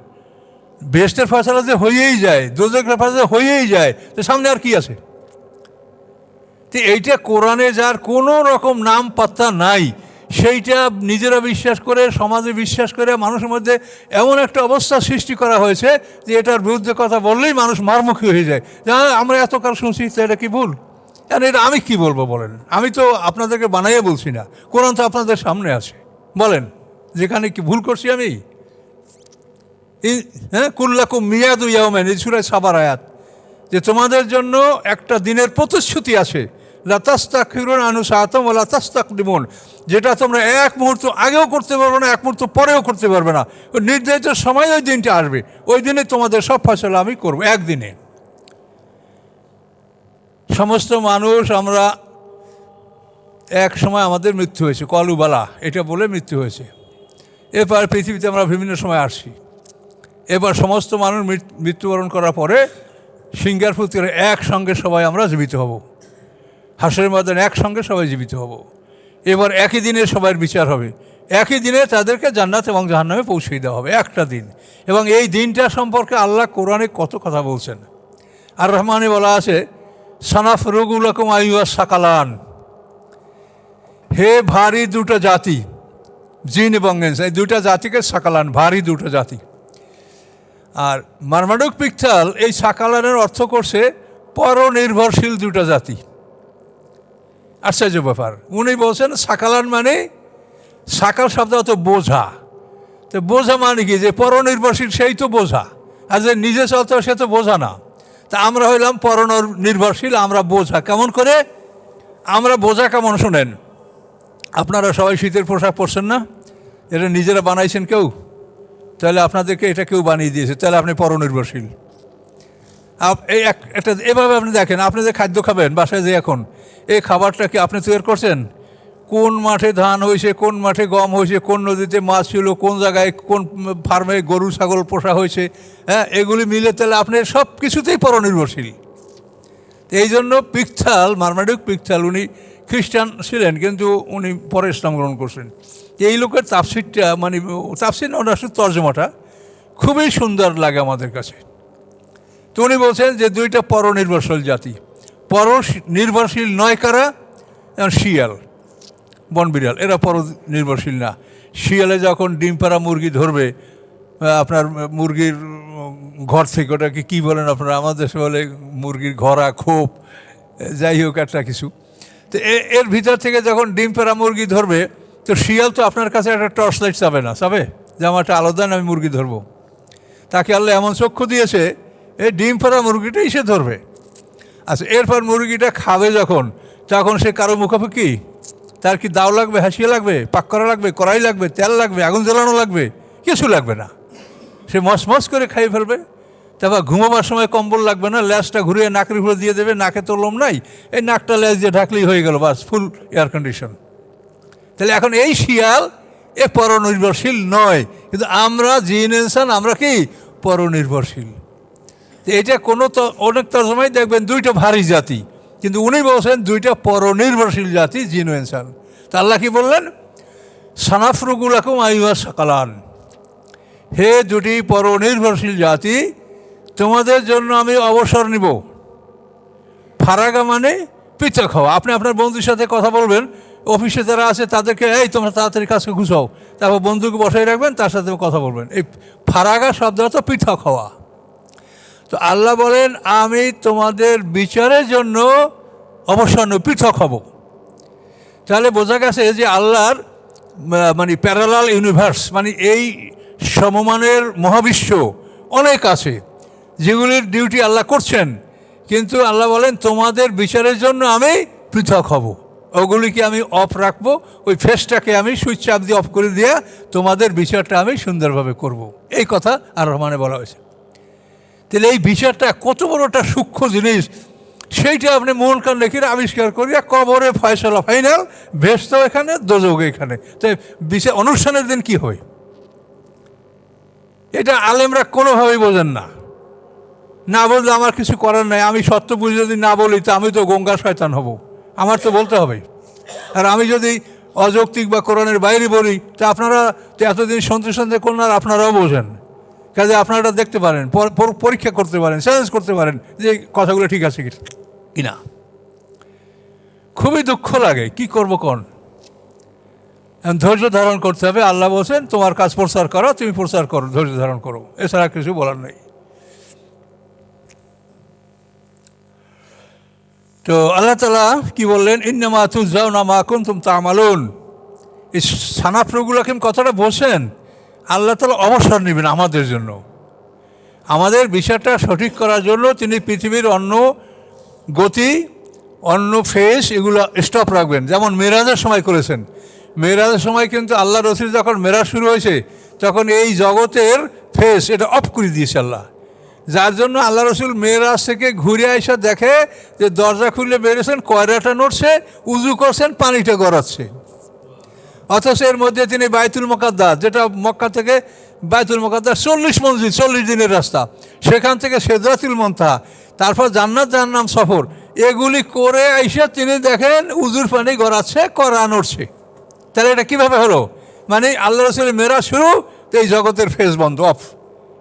বেহেশতের ফয়সালা যে হয়েই যায়, দোজখের ফয়সালা হয়েই যায়, তো সামনে আর কি আছে? তো এইটা কোরআনে যার কোনো রকম নাম পাত্তা নাই, সেইটা নিজেরা বিশ্বাস করে, সমাজে বিশ্বাস করে, মানুষের মধ্যে এমন একটা অবস্থা সৃষ্টি করা হয়েছে যে এটার বিরুদ্ধে কথা বললেই মানুষ মারমুখী হয়ে যায়। আমরা এতকাল শুনছি, তো এটা কি ভুল? এটা আমি কি বলবো বলেন? আমি তো আপনাদেরকে বানাইয়ে বলছি না, কোরআন তো আপনাদের সামনে আছে। বলেন যেখানে কি ভুল করছি আমি? হ্যাঁ, কুল্লাকুম মিয়াদু ইয়াউমিন, এই সূরা সাবার আয়াত, যে তোমাদের জন্য একটা দিনের প্রতিশ্রুতি আছে। লা তাস্তাখিরুন আনহু সাআতাম ওয়া লা তাস্তাকদিমুন, যেটা তোমরা এক মুহূর্ত আগেও করতে পারবে না, এক মুহূর্ত পরেও করতে পারবে না। ওই নির্ধারিত সময় ওই দিনটা আসবে, ওই দিনে তোমাদের সব ফয়সালা আমি করব, একদিনে। সমস্ত মানুষ আমরা এক সময় আমাদের মৃত্যু হয়েছে, কলুবালা এটা বলে মৃত্যু হয়েছে। এরপর পৃথিবীতে আমরা বিভিন্ন সময় আসছি। এবার সমস্ত মানুষ মৃত্যুবরণ করার পরে সিংহার ফুৎকারে একসঙ্গে সবাই আমরা জীবিত হব, হাসরের ময়দানে একসঙ্গে সবাই জীবিত হব। এবার একই দিনে সবার বিচার হবে, একই দিনে তাদেরকে জান্নাত এবং জাহান্নামে পৌঁছে দেওয়া হবে, একটা দিন। এবং এই দিনটা সম্পর্কে আল্লাহ কোরআনে কত কথা বলছেন। আর রহমানে বলা আছে, সানাফরুগু লাকুম আইয়ুহাস সাকালান, হে ভারী দুটো জাতি, জিন এবং ইনস, এই দুটা জাতিকে সাকালান, ভারী দুটো জাতি। আর মারমাডুক পিকচাল এই সাকালানের অর্থ করছে পরনির্ভরশীল দুটো জাতি। আশ্চর্য ব্যাপার, উনি বলছেন সাকালান মানে, সাকাল শব্দ হতো বোঝা। তো বোঝা মানে কি? যে পরনির্ভরশীল সেই তো বোঝা, আর যে নিজে চলতে সে তো বোঝা না। তা আমরা হইলাম পরনির্ভরশীল, আমরা বোঝা। কেমন করে আমরা বোঝা? কেমন শোনেন, আপনারা সবাই শীতের পোশাক পরছেন না? এটা নিজেরা বানাইছেন কেউ? তাহলে আপনাদেরকে এটা কেউ বানিয়ে দিয়েছে, তাহলে আপনি পরনির্ভরশীল। এই একটা এভাবে আপনি দেখেন, আপনি যে খাদ্য খাবেন বাসায়, যে এখন এই খাবারটা কি আপনি তৈরি করছেন? কোন মাঠে ধান হয়েছে, কোন মাঠে গম হয়েছে, কোন নদীতে মাছ ছিল, কোন জায়গায় কোন ফার্মে গরু ছাগল পোষা হয়েছে, হ্যাঁ, এগুলি মিলে তাহলে আপনি সব কিছুতেই পরনির্ভরশীল। এই জন্য পিকথাল, মারমাডুক পিকথাল, উনি খ্রিস্টান ছিলেন, কিন্তু উনি পরে ইসলাম গ্রহণ করছেন। এই লোকের তাফসিরটা, মানে তাফসির ওনার তর্জমাটা খুবই সুন্দর লাগে আমাদের কাছে। তো উনি বলছেন যে দুইটা পরনির্ভরশীল জাতি। পরনির্ভরশীল নয় কারা? শিয়াল, বনবিড়াল, এরা পরনির্ভরশীল না। শিয়ালে যখন ডিম পাড়া মুরগি ধরবে, আপনার মুরগির ঘর থেকে, ওটাকে কী বলেন আপনারা? আমাদের দেশে বলে মুরগির ঘরা, খোপ, যাই হোক একটা কিছু। তো এর ভিতর থেকে যখন ডিম পাড়া মুরগি ধরবে, তো শিয়াল তো আপনার কাছে একটা টর্চ লাইট চাবে না, চাবে যে আমার একটা আলো দেন, আমি মুরগি ধরবো। তাকে আল্লাহ এমন চক্ষু দিয়েছে, এই ডিম পাড়া মুরগিটাই সে ধরবে। আচ্ছা, এরপর মুরগিটা খাবে যখন, তখন সে কারো মুখাপেক্ষি, তার কি দাও লাগবে, হাসিয়ে লাগবে, পাক করা লাগবে, কড়াই লাগবে, তেল লাগবে, আগুন জ্বালানো লাগবে? কিছু লাগবে না, সে মসমস করে খাই ফেলবে। তারপর ঘুমাবার সময় কম্বল লাগবে না, ল্যাসটা ঘুরিয়ে নাকের উপরে দিয়ে দেবে, নাকে তো লোম নাই, এই নাকটা ল্যাস দিয়ে ঢাকলেই হয়ে গেল, বাস, ফুল এয়ার কন্ডিশন। তাহলে এখন এই শিয়াল এ পরনির্ভরশীল নয়, কিন্তু আমরা জিন ইনসান, আমরা কি পরনির্ভরশীল। এটা কোনো অনেক তর্জমায় দেখবেন দুইটা ভারী জাতি, কিন্তু উনি বলছেন দুইটা পরনির্ভরশীল জাতি, জিন ও ইনসান। তা আল্লাহ কি বললেন? সানাফরুগু লাকুম আইয়ুহাস সাকালান, হে দুটি পরনির্ভরশীল জাতি, তোমাদের জন্য আমি অবসর নিব। ফারাগা মানে পৃথক হওয়া। আপনি আপনার বন্ধুর সাথে কথা বলবেন, অফিসে যারা আছে তাদেরকে, এই তোমরা তাড়াতাড়ি কাজকে ঘুষাও, তারপর বন্ধুকে বসাই রাখবেন, তার সাথে কথা বলবেন। এই ফারাগা শব্দ অর্থ পৃথক হওয়া। তো আল্লাহ বলেন, আমি তোমাদের বিচারের জন্য অবসর নেব, পৃথক হব। তাহলে বোঝা গেছে যে আল্লাহর মানে প্যারালাল ইউনিভার্স, মানে এই সমমানের মহাবিশ্ব অনেক আছে, যেগুলির ডিউটি আল্লাহ করছেন, কিন্তু আল্লাহ বলেন তোমাদের বিচারের জন্য আমি পৃথক হব, ওগুলিকে আমি অফ রাখবো, ওই ফেসটাকে আমি সুইচ চাপ দিয়ে অফ করে দিয়ে তোমাদের বিচারটা আমি সুন্দরভাবে করব। এই কথা আর রহমানে বলা হয়েছে। তাহলে এই বিচারটা কত বড় একটা সূক্ষ্ম জিনিস, সেইটা আপনি মন কান রেখে আবিষ্কার করিয়া কবরে ফয়সালা ফাইনাল, ভেস্ত এখানে, দোজক এখানে। তো বিচার অনুষ্ঠানের দিন কি হয়, এটা আলেমরা কোনোভাবেই বোঝেন না। না বললে আমার কিছু করার নাই, আমি সত্য বুঝে যদি না বলি তো আমি তো গঙ্গা শয়তান হব। আমার তো বলতে হবে। আর আমি যদি অযৌক্তিক বা কোরআনের বাইরে বলি, তা আপনারা তো এতদিন সন্ত্রাস করুন, আর আপনারাও বোঝেন, কাজে আপনারা দেখতে পারেন, পরীক্ষা করতে পারেন, চ্যালেঞ্জ করতে পারেন যে কথাগুলো ঠিক আছে কিনা। খুবই দুঃখ লাগে, কি করব কোন, ধৈর্য ধারণ করতে হবে। আল্লাহ বলছেন তোমার কাজ প্রচার করো, তুমি প্রচার করো, ধৈর্য ধারণ করো, এছাড়া কিছু বলার নেই। তো আল্লাহ তাআলা কি বললেন, ইন্নামা তুজাউনা মা কুনতুম তা'মালুন। এই সানাফরগুলোকে কথাটা বলছেন, আল্লাহ তাআলা অবসর নেবেন আমাদের জন্য, আমাদের বিষয়টা সঠিক করার জন্য তিনি পৃথিবীর অন্য গতি, অন্য ফেস এগুলো স্টপ রাখবেন, যেমন মেরাজের সময় করেছেন। মেরাজের সময় কিন্তু আল্লাহ রসুল যখন মেরাজ শুরু হয়েছে, তখন এই জগতের ফেস এটা অফ করে দিয়েছে আল্লাহ, যার জন্য আল্লাহ রসুল মেরাজ থেকে ঘুরে এসে দেখে যে দরজা খুলে বেরিয়েছেন, কয়রাটা নড়ছে, উজু করছেন, পানিটা গড়াচ্ছে। অথচ এর মধ্যে তিনি বাইতুল মুকাদ্দাস, যেটা মক্কা থেকে বাইতুল মুকাদ্দাস 40 মঞ্জিল, 40 দিনের রাস্তা, সেখান থেকে সিদরাতুল মুনতাহা, তারপর জান্নাত জাহান্নাম সফর, এগুলি করে এসে তিনি দেখেন উজুর পানি গড়াচ্ছে, কড়া নড়ছে। তাহলে এটা কীভাবে হলো? মানে আল্লাহ রসুলের মেরাজ শুরু, তো এই জগতের ফেস বন্ধ, অফ।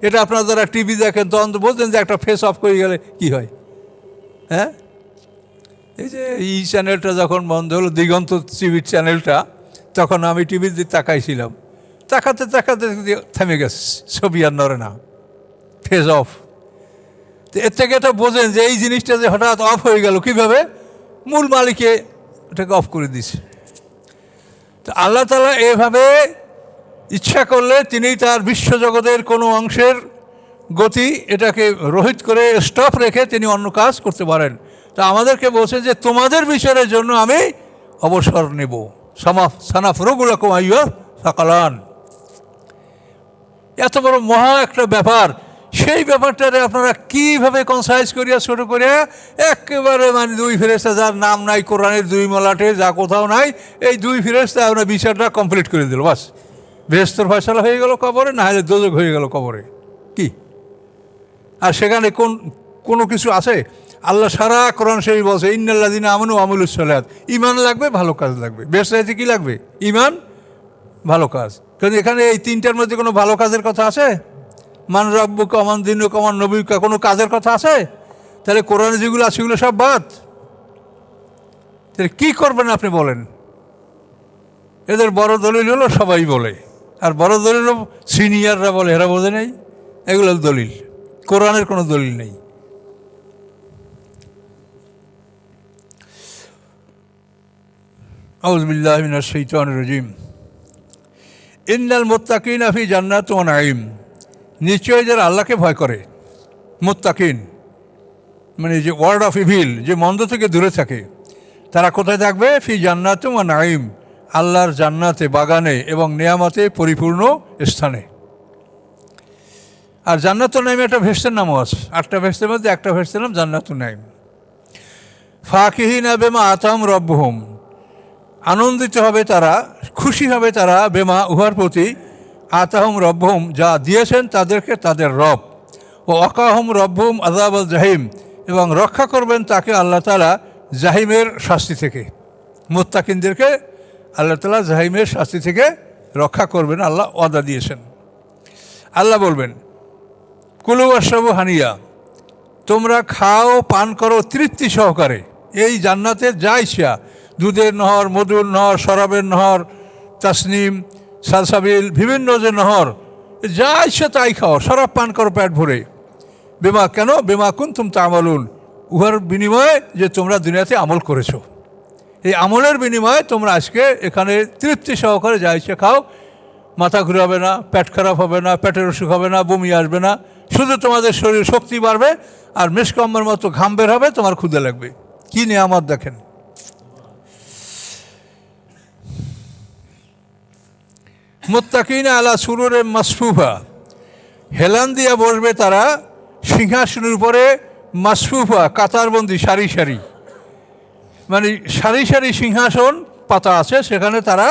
এটা আপনারা যারা টিভি দেখেন তখন তো বলতেন যে একটা ফেস অফ করে গেলে কি হয়। হ্যাঁ, এই যে এই চ্যানেলটা যখন বন্ধ হলো, দিগন্ত টিভির চ্যানেলটা, তখন আমি টিভির দিকে তাকাইছিলাম, তাকাতে তাকাতে থেমে গেছে, ছবি আর নড়ে না, ফেস অফ। তো এর থেকে এটা বোঝেন যে এই জিনিসটা যে হঠাৎ অফ হয়ে গেল, কীভাবে? মূল মালিকে এটাকে অফ করে দিছে। তো আল্লাহ তাআলা এভাবে ইচ্ছা করলে তিনি তার বিশ্বজগতের কোনো অংশের গতি এটাকে রহিত করে স্টপ রেখে তিনি অন্য কাজ করতে পারেন। তা আমাদেরকে বলছে যে তোমাদের বিচারের জন্য আমি অবসর নেব। সানাফরুগুলাকুম আইয়ুহা সাকালান, এত বড় মহা একটা ব্যাপার, সেই ব্যাপারটারে আপনারা কীভাবে কনসাইজ করিয়া ছোটো করিয়া একেবারে মানে দুই ফেরেশতা, যার নাম নাই কোরআনের, দুই মলাটে যা কোথাও নাই, এই দুই ফেরেশতা আপনার বিচারটা কমপ্লিট করে দিল, বাস বেহেশতের ফয়সালা হয়ে গেল কবরে, না হলে দোজখ হয়ে গেল কবরে। কি আর সেখানে কোনো কিছু আছে? আল্লাহ সারা কোরআন শরীফ বলছে ইন্নাল্লাযিনা আমানু ওয়া আমিলুস সালাত, ঈমান লাগবে, ভালো কাজ লাগবে। বেহেশতে কী লাগবে? ঈমান, ভালো কাজ। কিন্তু এখানে এই তিনটার মধ্যে কোনো ভালো কাজের কথা আছে? মান রাব্বুকা মান দীনুকা মান নবিয়্যুকা, কোনো কাজের কথা আছে? তাহলে কোরআনে যেগুলো আছে সেগুলো সব বাদ। তাহলে কী করবেন আপনি বলেন? এদের বড় দলিল হলো সবাই বলে, আর বড় দলিল সিনিয়ররা বলে, এরা বোঝে নেই, এগুলো দলিল, কোরআনের কোনো দলিল নেই। আউযু বিল্লাহি মিনাশ শাইতানির রাজীম। ইন্নাল মুত্তাকিনা ফি জান্নাতিন ওয়া নাঈম, নিশ্চয়ই যারা আল্লাহকে ভয় করে, মুত্তাকিন মানে যে ওয়ার্ড অফ ইভিল, যে মন্দ থেকে দূরে থাকে, তারা কোথায় থাকবে? ফি জান্নাতিন ওয়া নাঈম, আল্লাহর জান্নাতে, বাগানে এবং নেয়ামতে পরিপূর্ণ স্থানে। আর জান্নাতুন নাঈম একটা ভেস্টের নামও আছে, 8টা ভেস্টের মধ্যে একটা ভেস্টের নাম জান্নাতুন নাঈম। ফাকিহিনা বিমা আতাহুম রব্বুহুম, আনন্দিত হবে তারা, খুশি হবে তারা, বেমা উহার প্রতি, আতাহুম রব্বুহুম যা দিয়েছেন তাদেরকে তাদের রব, ও ওয়াকাহুম রব্বুহুম আযাবাল জাহিম, এবং রক্ষা করবেন তাকে আল্লাহ তাআলা জাহিমের শাস্তি থেকে। মুত্তাকিনদেরকে আল্লাহ তাআলা জাহিমের শাস্তি থেকে রক্ষা করবেন, আল্লাহ ওয়াদা দিয়েছেন। আল্লাহ বলবেন কুলু ওয়াশরাবু হানিয়া, তোমরা খাও পান করো তৃপ্তি সহকারে, এই জান্নাতের যা ইচ্ছা, দুধের নহর, মধুর নহর, শরাবের নহর, তাসনিম, সালসাবিল, বিভিন্ন যে নহর, যা ইচ্ছা তাই খাও, শরাব পান করো পেট ভরে। বেমা, কেন? বেমা কুনতুম তা'মালুন, উহার বিনিময়ে যে তোমরা দুনিয়াতে আমল করেছো, এই আমলের বিনিময়ে তোমরা আজকে এখানে তৃপ্তি সহকারে যা ইচ্ছা খাও, মাথা ঘুরাবে না, পেট খারাপ হবে না, পেটের অসুখ হবে না, বমি আসবে না, শুধু তোমাদের শরীর শক্তি বাড়বে, আর মেষকম্মের মতো ঘাম বের হবে, তোমার ক্ষুধা লাগবে। কি নিয়ামত দেখেন! মুত্তাকিনা আলা সুরুরে মাসফুফা, হেলান দিয়া বসবে তারা সিংহাসনের উপরে, মাসফুফা কাতারবন্দি, সারি সারি, মানে সারি সারি সিংহাসন পাতা আছে, সেখানে তারা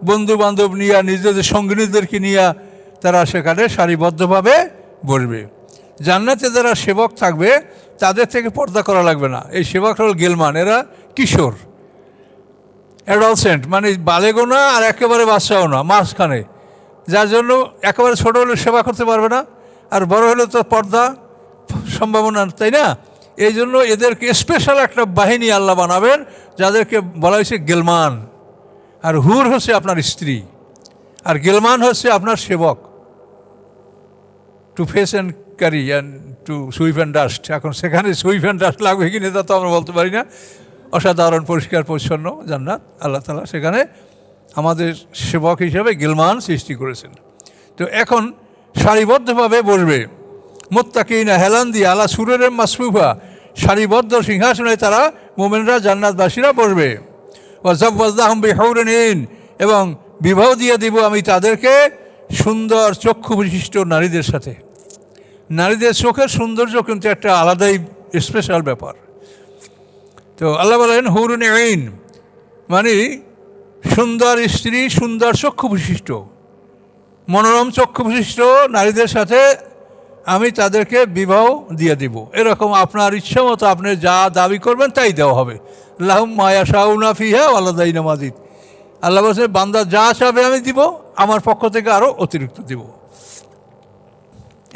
বন্ধু বান্ধব নিয়ে, নিজেদের সঙ্গিনীদেরকে নিয়ে তারা সেখানে সারিবদ্ধভাবে বসবে। জান্নাতে যারা সেবক থাকবে তাদের থেকে পর্দা করা লাগবে না। এই সেবক হল গেলমান, এরা কিশোর, অ্যাডলসেন্ট মানে বালেগও না আর একেবারে বাচ্চাও না, মাঝখানে, যার জন্য একেবারে ছোটো হলে সেবা করতে পারবে না, আর বড় হলে তো পর্দা সম্ভাবনা, তাই না? এই জন্য এদেরকে স্পেশাল একটা বাহিনী আল্লাহ বানাবেন, যাদেরকে বলা হয়েছে গেলমান। আর হুর হচ্ছে আপনার স্ত্রী, আর গেলমান হচ্ছে আপনার সেবক। To face and carry and two sweep and dust. এখন সেখানে সুইপ অ্যান্ড ডাস্ট লাগবে কিনা তা তো আমরা বলতে পারি না। অসাধারণ পরিষ্কার পরিচ্ছন্ন জান্নাত আল্লাহ তাআলা সেখানে আমাদের সেবক হিসাবে গেলমান সৃষ্টি করেছেন। তো এখন সারিবদ্ধভাবে বসবে, মুত্তাকিনা হেলান দিয়ে আলা সুরের মাসফুফা, সারিবদ্ধ সিংহাসনে তারা মোমেনরা জান্নাতবাসীরা বসবে। ওয়াজাওয়াজনাহুম বিহুরিন ঈন, এবং বিবাহ দিয়ে দিব আমি তাদেরকে সুন্দর চক্ষু বিশিষ্ট নারীদের সাথে। নারীদের চোখের সৌন্দর্য কিন্তু একটা আলাদাই স্পেশাল ব্যাপার। তো আল্লাহ বলেন হুরুন ঈন মানে সুন্দর স্ত্রী, সুন্দর চক্ষু বিশিষ্ট, মনোরম চক্ষু বিশিষ্ট নারীদের সাথে আমি তাদেরকে বিবাহ দিয়ে দিব। এরকম আপনার ইচ্ছা মতো আপনি যা দাবি করবেন তাই দেওয়া হবে। লাহুম মা ইয়াশাউনা ফিহা ওয়া লাদাইনা মাজিদ। আল্লাহ বলছে বান্দা যা চাবে আমি দিব, আমার পক্ষ থেকে আরও অতিরিক্ত দিব।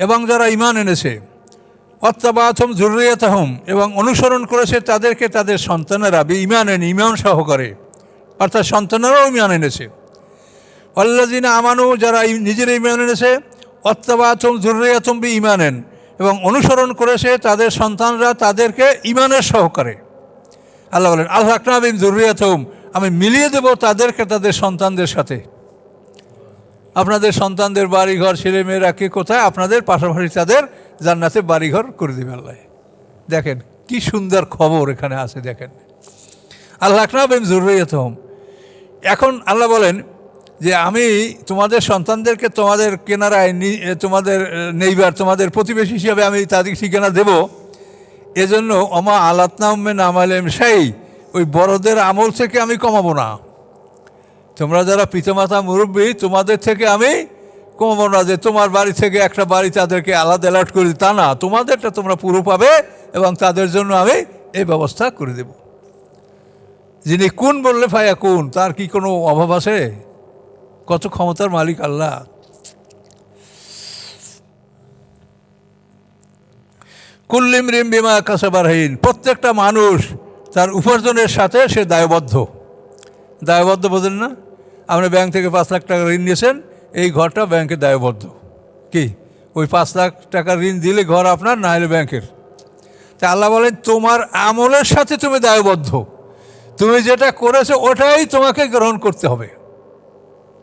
এবং যারা ঈমান এনেছে, ওয়াত্তাবাআতুহুম যুররিয়াতাহুম, এবং অনুসরণ করেছে তাদেরকে তাদের সন্তানেরা, ঈমানান ঈমান সহকারে, অর্থাৎ সন্তানেরাও ঈমান এনেছে। ওয়াল্লাযিনা আমানু, যারা নিজেরা ঈমান এনেছে, ওয়াত্তাবাআতুহুম যুররিয়াতুহুম বিঈমানিন, এবং অনুসরণ করেছে তাদের সন্তানরা তাদেরকে ঈমানের সহকারে। আল্লাহ বলেন আলহাকনা বিহিম যুররিয়াতাহুম, আমি মিলিয়ে দেব তাদেরকে তাদের সন্তানদের সাথে। আপনাদের সন্তানদের বাড়িঘর ছেলেমেয়েরা কে কোথায়, আপনাদের পাশাপাশি তাদের জান্নাতে বাড়িঘর করে দেবে আল্লাহ। দেখেন কি সুন্দর খবর এখানে আছে, দেখেন আলহাকনা বিহিম যুররিয়াতাহুম। এখন আল্লাহ বলেন যে আমি তোমাদের সন্তানদেরকে তোমাদের কেনারায়, তোমাদের নেইবার, তোমাদের প্রতিবেশী হিসাবে আমি তাদের ঠিকানা দেব। এজন্য অমা আলাতনাউমিন আমালিহিম সেই, ওই বড়দের আমল থেকে আমি কমাবো না। তোমরা যারা পিতামাতা মুরব্বী, তোমাদের থেকে আমি কমাবো না যে তোমার বাড়ি থেকে একটা বাড়ি তাদেরকে আলাদা অ্যালার্ট করে দিই, তা না, তোমাদেরটা তোমরা পুরো পাবে, এবং তাদের জন্য আমি এই ব্যবস্থা করে দেব। যিনি কুন বললে ফায়া কুন, তার কি কোনো অভাব আছে? কত ক্ষমতার মালিক আল্লাহ। কুল্লিম রিম বিমা কাসাবা রাহিন, প্রত্যেকটা মানুষ তার উপার্জনের সাথে সে দায়বদ্ধ। দায়বদ্ধ বোঝেন না? আপনি ব্যাংক থেকে 5 লাখ টাকা ঋণ নিয়েছেন, এই ঘরটা ব্যাংকে দায়বদ্ধ। কি ওই 5 লাখ টাকা ঋণ দিলে ঘর আপনার, না হলে ব্যাংকের। তা আল্লাহ বলেন তোমার আমলের সাথে তুমি দায়বদ্ধ, তুমি যেটা করেছো ওটাই তোমাকে গ্রহণ করতে হবে।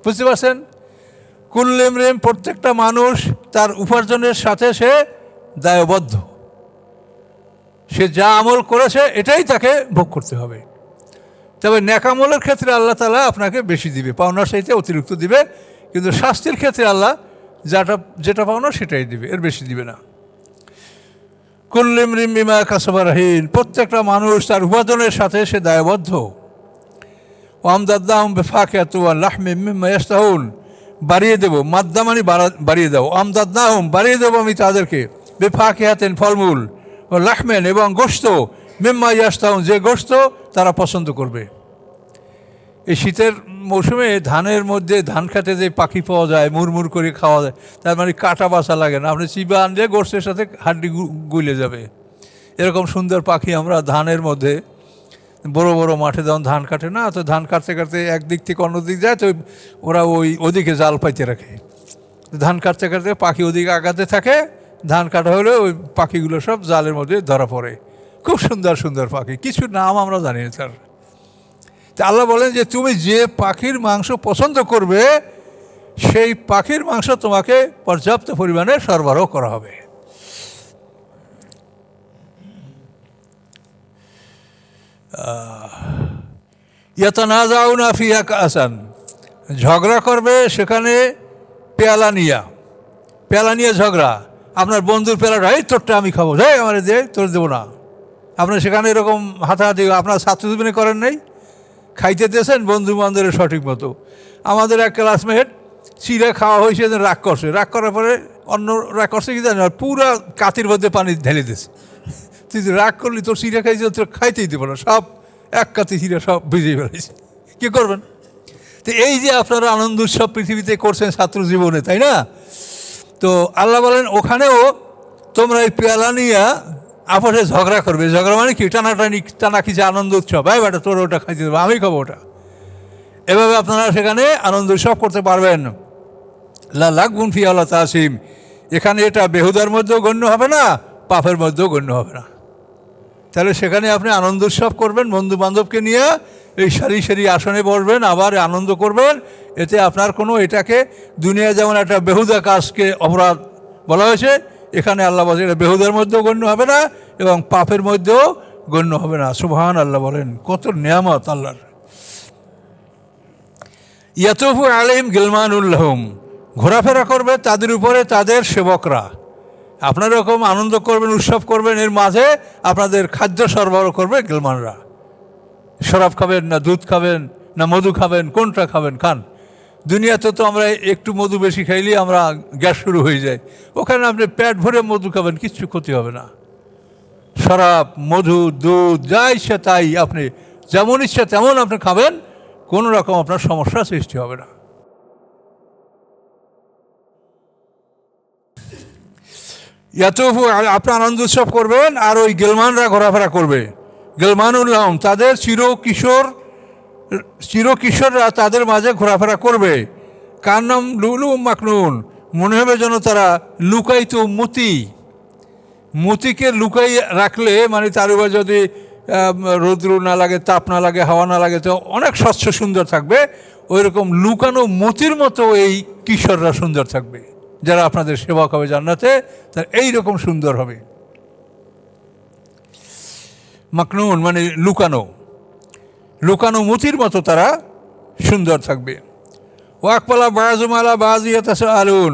বুঝতে পারছেন? কুল্লিম রিম, প্রত্যেকটা মানুষ তার উপার্জনের সাথে সে দায়বদ্ধ। সে যা আমল করেছে এটাই তাকে ভোগ করতে হবে। তবে নেক আমলের ক্ষেত্রে আল্লাহ তাআলা আপনাকে বেশি দিবে, পাওনার চাইতে অতিরিক্ত দিবে, কিন্তু শাস্তির ক্ষেত্রে আল্লাহ যেটা পাওনা সেটাই দিবে, এর বেশি দিবে না। কুল্লিম রিম বিমা কাসাবা রাহিন, প্রত্যেকটা মানুষ তার উপার্জনের সাথে সে দায়বদ্ধ। ওয়ামদাদনাহুম বিফাকিহাতিন ওয়া লাহমিম মিম্মা ইয়াশতাহুন, বাড়িয়ে দেবো, মাদ্দা মানে বাড়িয়ে দেবো, আমদাদনাহুম বাড়িয়ে দেবো আমি তাদেরকে, বিফাকিহাতিন ফলমূল, ও লাহমেন এবং গোশত, মিম্মা ইয়াশতাহুন যে গোশত তারা পছন্দ করবে। এই শীতের মৌসুমে ধানের মধ্যে ধান খেতে যে পাখি পাওয়া যায়, মুড়মুড় করে খাওয়া যায়, তার মানে কাটা বাছা লাগে না, আপনি চিবা আনলে গোশতের সাথে হাড্ডি গুলে যাবে। এরকম সুন্দর পাখি আমরা ধানের মধ্যে, বড় বড় মাঠে যখন ধান কাটে না, তো ধান কাটতে কাটতে একদিক থেকে অন্য দিক যায়, তো ওরা ওদিকে জাল পাইতে রাখে। ধান কাটতে কাটতে পাখি ওদিকে আগাতে থাকে, ধান কাটা হলে ওই পাখিগুলো সব জালের মধ্যে ধরা পড়ে। খুব সুন্দর সুন্দর পাখি, কিছু নাম আমরা জানি না তার। তা আল্লাহ বলেন যে তুমি যে পাখির মাংস পছন্দ করবে, সেই পাখির মাংস তোমাকে পর্যাপ্ত পরিমাণে সরবরাহ করা হবে। ইয়াতানাজাউনা ফিহা কাসান, ঝগড়া করবে সেখানে পেয়ালা নিয়ে ঝগড়া। আপনার বন্ধুর পেয়ালাটা, এই তোরটা আমি খাবো, যাই আমার দে, তোর দেবো না। আপনার সেখানে এরকম হাতাহাতি আপনার ছাত্র জীবনে করেন নাই? খাইতে দিয়েছেন বন্ধু বান্ধবের সঠিক মতো। আমাদের এক ক্লাসমেট চিড়ে খাওয়া হয়েছে, রাগ করার পরে অন্য রাগ করছে কি জানেন, পুরা কাতির মধ্যে পানি ঢেলে দিয়েছে। তুই রাগ করলি, তোর চিড়ে খাইছে, তোর খাইতেই দেবো না, সব এক কাতি চিড়ে সব ভিজিয়ে ফেলেছে। কী করবেন? তো এই যে আপনারা আনন্দ উৎসব পৃথিবীতে করছেন ছাত্র জীবনে, তাই না? তো আল্লাহ বলেন ওখানেও তোমরা এই পেয়ালা নিয়ে আপসে ঝগড়া করবে। ঝগড়া মানে কি? টানাকি যে আনন্দ উৎসব, ভাই বেটা তোর ওটা খাইতে দেবো, আমি খাবো ওটা। এভাবে আপনারা সেখানে আনন্দ উৎসব করতে পারবেন। লাগুন ফি আল্লাহ তাসিম, এখানে এটা বেহুদার মধ্যেও গণ্য হবে না, পাপের মধ্যেও গণ্য হবে না। তাহলে সেখানে আপনি আনন্দ উৎসব করবেন, বন্ধু বান্ধবকে নিয়ে এই সারি সারি আসনে বসবেন, আবার আনন্দ করবেন। এতে আপনার কোনো, এটাকে দুনিয়া যেমন একটা বেহুদা কাজকে অপরাধ বলা হয়েছে, এখানে আল্লাহ বলে এটা বেহুদার মধ্যেও গণ্য হবে না এবং পাপের মধ্যেও গণ্য হবে না। সুবহান আল্লাহ, বলেন কত নিয়ামত আল্লাহর। ইয়াতুফু আলাইহিম গিলমানুল্লাহুম, ঘোরাফেরা করবে তাদের উপরে তাদের সেবকরা। আপনারা এরকম আনন্দ করবেন, উৎসব করবেন, এর মাঝে আপনাদের খাদ্য সরবরাহ করবে গিলমানরা। শরাব খাবেন না দুধ খাবেন না মধু খাবেন, কোনটা খাবেন খান। দুনিয়াতে তো আমরা একটু মধু বেশি খাইলেই আমরা গ্যাস শুরু হয়ে যায়। ওখানে আপনি পেট ভরে মধু খাবেন, কিচ্ছু ক্ষতি হবে না। শরাব, মধু, দুধ যা ইচ্ছা তাই আপনি যেমন ইচ্ছা তেমন আপনি খাবেন, কোনো রকম আপনার সমস্যা সৃষ্টি হবে না। ইয়াতুফু, আপনি আনন্দ উৎসব করবেন আর ওই গেলমানরা ঘোরাফেরা করবে। গেলমানুল্লাহম, তাদের চিরকিশোররা তাদের মাঝে ঘোরাফেরা করবে। কার নাম? লুলু মাকনুন, মনে হবে যেন তারা লুকায়িত মতিকে লুকাই রাখলে, মানে তার উপর যদি রৌদ্র না লাগে, তাপ না লাগে, হাওয়া না লাগে, তো অনেক স্বচ্ছ সুন্দর থাকবে। ওই রকম লুকানো মতির মতো এই কিশোররা সুন্দর থাকবে, যারা আপনাদের সেবক হবে জান্নাতে, তার এইরকম সুন্দর হবে। মাকনুন মানে লুকানো মতির মতো তারা সুন্দর থাকবে। ওয়াকপালা বাজুমালা বাজিয়াতাসাআলুন,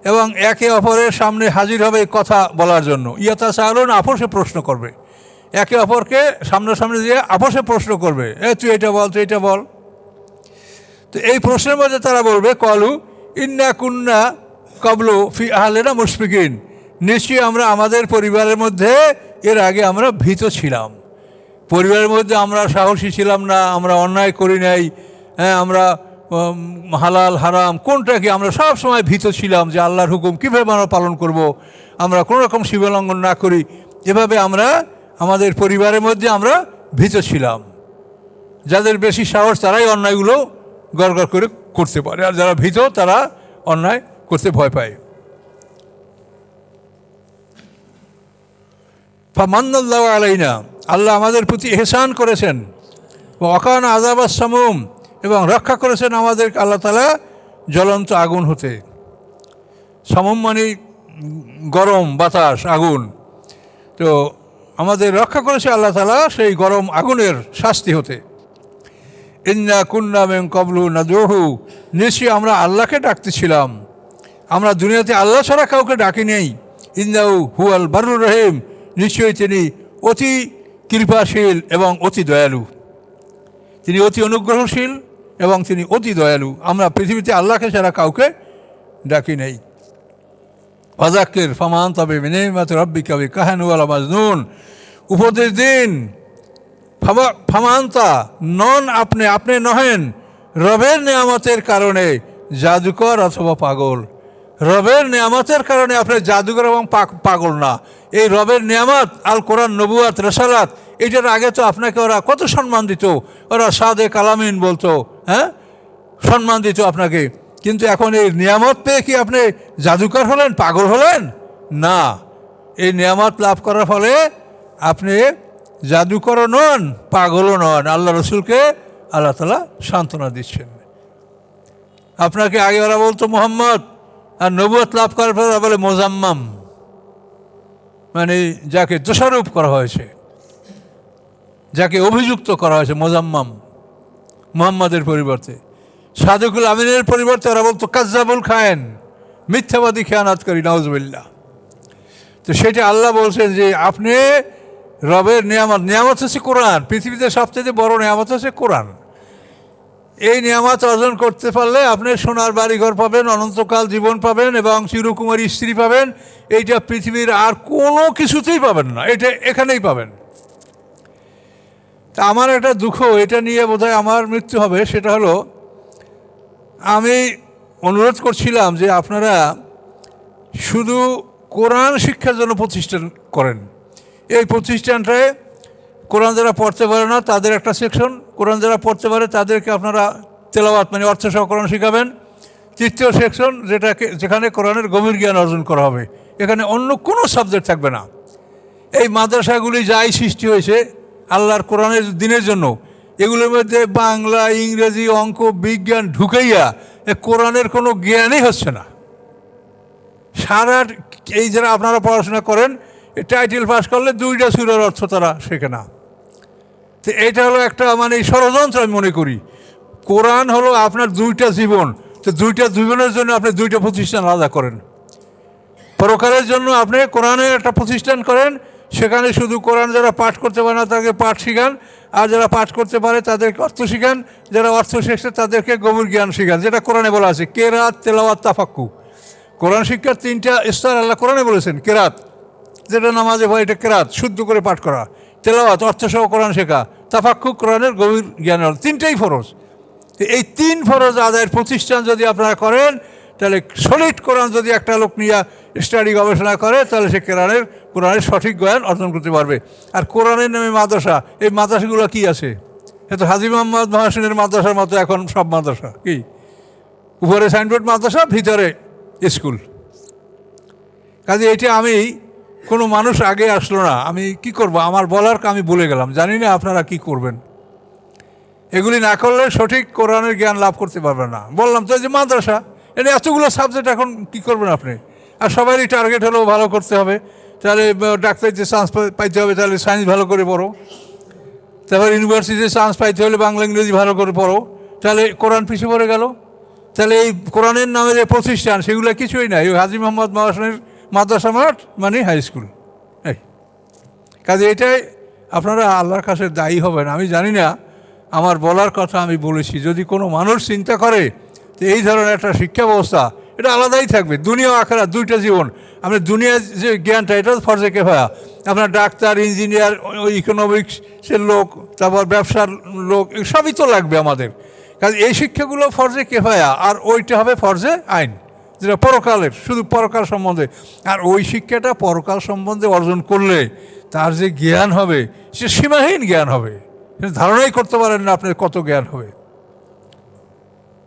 এবং একে অপরের সামনে হাজির হবে কথা বলার জন্য। ইয়াতাসাআলুন, আপসে প্রশ্ন করবে, একে অপরকে সামনাসামনি দিয়ে আপসে প্রশ্ন করবে, তুই এটা বল, তুই এটা বল। তো এই প্রশ্নের মধ্যে তারা বলবে কলু ইন্না কুন্না কবলু ফি আহলিনা মুশফিকিন, নিশ্চয়ই আমরা আমাদের পরিবারের মধ্যে এর আগে আমরা ভীত ছিলাম। পরিবারের মধ্যে আমরা সাহসী ছিলাম না, আমরা অন্যায় করি নাই, আমরা হালাল হারাম কোনটা কি, আমরা সব সময় ভীত ছিলাম যে আল্লাহর হুকুম কীভাবে আমরা পালন করব, আমরা কোনো রকম সীমালঙ্ঘন না করি। এভাবে আমরা আমাদের পরিবারের মধ্যে আমরা ভীত ছিলাম। যাদের বেশি সাহস তারাই অন্যায়গুলো গড়গড় করে করতে পারে, আর যারা ভীত তারা অন্যায় করতে ভয় পায়। ফামান্নাল্লাহু আলাইনা, আল্লাহ আমাদের প্রতি ইহসান করেছেন। ওয়াকানা আযাবাস সামুম, এবং রক্ষা করেছেন আমাদের আল্লাহ তাআলা জ্বলন্ত আগুন হতে। সামুম মানে গরম বাতাস, আগুন। তো আমাদের রক্ষা করেছে আল্লাহ তাআলা সেই গরম আগুনের শাস্তি হতে। ইন্না কুন্না মিন ক্বাবলু নাদউহু, নিশ্চয়ই আমরা আল্লাহকে ডাকতেছিলাম, আমরা দুনিয়াতে আল্লাহ ছাড়া কাউকে ডাকি নেই। ইন্নাহু হুয়াল বাররুর রহিম, নিশ্চয়ই তিনি অতি কৃপাশীল এবং অতি দয়ালু। তিনি অতি অনুগ্রহশীল এবং তিনি অতি দয়ালু। আমরা পৃথিবীতে আল্লাহকে ছাড়া কাউকে ডাকি নেই। ফাযাক্কির ফামা আনতা বিনি'মাতি রাব্বিকা বিকাহিন ওয়ালা মাজনুন, উপদেশ দিন। ফামা আনতা, নন আপনি নহেন রবের নেয়ামতের কারণে জাদুকর অথবা পাগল। রবের নেয়ামতের কারণে আপনি জাদুকর এবং পাগল না। এই রবের নেয়ামত আল কোরআন, নবুয়াত, রেসালাত, এটার আগে তো আপনাকে ওরা কত সম্মান দিত, ওরা সাদে কালামিন বলতো, সম্মান দিত আপনাকে। কিন্তু এখন এই নিয়ামত পেয়ে কি আপনি জাদুকর হলেন, পাগল হলেন? না, এই নিয়ামত লাভ করার ফলে আপনি জাদুকরও নন, পাগলও নন। আল্লাহ রসুলকে আল্লাহ তাআলা সান্ত্বনা দিচ্ছেন। আপনাকে আগে ওরা বলতো মোহাম্মদ, আর নবুয়ত লাভ করার পর বলে মোজাম্মাম, মানে যাকে দোষারোপ করা হয়েছে, যাকে অভিযুক্ত করা হয়েছে, মোজাম্মাম মোহাম্মদের পরিবর্তে। সাদিকুল আমিনের পরিবর্তে ওরা বলতো কাজ্জাবুল খায়েন, মিথ্যাবাদী খেয়ানাতকারী, নাউজুবিল্লাহ। তো সেটা আল্লাহ বলছেন যে আপনি রবের নিয়ামত হচ্ছে কোরআন। পৃথিবীতে সবচেয়ে বড় নিয়ামত হচ্ছে কোরআন। এই নিয়ামত অর্জন করতে পারলে আপনি সোনার বাড়িঘর পাবেন, অনন্তকাল জীবন পাবেন এবং চিরকুমারী স্ত্রী পাবেন। এইটা পৃথিবীর আর কোনো কিছুতেই পাবেন না, এটা এখানেই পাবেন। তা আমার একটা দুঃখ, এটা নিয়ে বোধহয় আমার মৃত্যু হবে, সেটা হলো আমি অনুরোধ করছিলাম যে আপনারা শুধু কোরআন শিক্ষার জন্য প্রতিষ্ঠান করেন। এই প্রতিষ্ঠানটায় কোরআন যারা পড়তে পারে না তাদের একটা সেকশন, কোরআন যারা পড়তে পারে তাদেরকে আপনারা তেলাওয়াত মানে অর্থসহ কোরআন শেখাবেন। তৃতীয় সেকশন যেখানে কোরআনের গভীর জ্ঞান অর্জন করা হবে, এখানে অন্য কোনো সাবজেক্ট থাকবে না। এই মাদ্রাসাগুলি যাই সৃষ্টি হয়েছে আল্লাহর কোরআনের দিনের জন্য, এগুলোর মধ্যে বাংলা, ইংরেজি, অঙ্ক, বিজ্ঞান ঢুকাইয়া কোরআনের কোনো জ্ঞানই হচ্ছে না। সারা এই যারা আপনারা পড়াশোনা করেন, টাইটেল পাস করলে 2টা সূরার অর্থ তারা শেখে না। তো এটা হলো একটা মানে ষড়যন্ত্র আমি মনে করি। কোরআন হলো আপনার 2টা জীবন, তো 2টা জীবনের জন্য আপনি 2টা প্রতিষ্ঠান আলাদা করেন। পরকালের জন্য আপনি কোরআনের একটা প্রতিষ্ঠান করেন, সেখানে শুধু কোরআন যারা পাঠ করতে পারে না তাদেরকে পাঠ শিখান, আর যারা পাঠ করতে পারে তাদেরকে অর্থ শিখান, যারা অর্থ শিখছে তাদেরকে গভীর জ্ঞান শিখান, যেটা কোরআনে বলা আছে কেরাত, তেলাওয়াত, তাফাক্কু। কোরআন শিক্ষার 3টা স্তর আল্লাহ কোরআনে বলেছেন। কেরাত যেটা নামাজে হয়, এটা কেরাত শুদ্ধ করে পাঠ করা, তেলাওয়াত অর্থসহ কোরআন শেখা, তাফাক্কু কোরআনের গভীর জ্ঞান, 3টাই ফরজ। এই 3 ফরজ আদায়ের প্রতিষ্ঠান যদি আপনারা করেন, তাহলে সলিড কোরআন যদি একটা লোক নিয়ে স্টাডি গবেষণা করে, তাহলে সে কোরআনের সঠিক জ্ঞান অর্জন করতে পারবে। আর কোরআনের নামে মাদ্রাসা, এই মাদ্রাসাগুলো কি আছে? এ তো হাজী মোহাম্মদ মহাসিনের মাদ্রাসার মতো এখন সব মাদ্রাসা। কি উপরে সাইনবোর্ড মাদ্রাসা, ভিতরে স্কুল। কাজে এটা আমি কোনো মানুষ আগে আসলো না, আমি কি করব, আমার বলার আমি বলে গেলাম, জানি না আপনারা কি করবেন। এগুলি না করলে সঠিক কোরআনের জ্ঞান লাভ করতে পারবেন না। বললাম তো যে মাদ্রাসা, এটা এতগুলো সাবজেক্ট, এখন কি করবেন আপনি? আর সবারই টার্গেট হলো ভালো করতে হবে, তাহলে ডাক্তারিতে চান্স পাইতে হবে, তাহলে সায়েন্স ভালো করে পড়ো। তারপর ইউনিভার্সিটিতে চান্স পাইতে হলে বাংলা ইংরেজি ভালো করে পড়ো, তাহলে কোরআন পিছিয়ে পড়ে গেল। তাহলে এই কোরআনের নামে যে প্রতিষ্ঠান, সেগুলো কিছুই নাই। ওই হাজী মোহাম্মদ মহাসিনের মাদ্রাসা মাঠ মানে হাই স্কুল। এই কাজে এটাই আপনারা আল্লাহর কাছে দায়ী হবেন। আমি জানি না, আমার বলার কথা আমি বলেছি। যদি কোনো মানুষ চিন্তা করে তো এই ধরনের একটা শিক্ষা ব্যবস্থা, এটা আলাদাই থাকবে। দুনিয়া ও আখিরাত 2টা জীবন। আপনার দুনিয়ার যে জ্ঞানটা, এটা ফরজে কেফায়া। আপনার ডাক্তার, ইঞ্জিনিয়ার, ওই ইকোনমিক্সের লোক, তারপর ব্যবসার লোক, সবই তো লাগবে আমাদের। কাজে এই শিক্ষাগুলো ফরজে কেফায়া, আর ওইটা হবে ফরজে আইন, যেটা পরকালের, শুধু পরকাল সম্বন্ধে। আর ওই শিক্ষাটা পরকাল সম্বন্ধে অর্জন করলে তার যে জ্ঞান হবে, সে সীমাহীন জ্ঞান হবে। ধারণাই করতে পারেন না আপনার কত জ্ঞান হবে।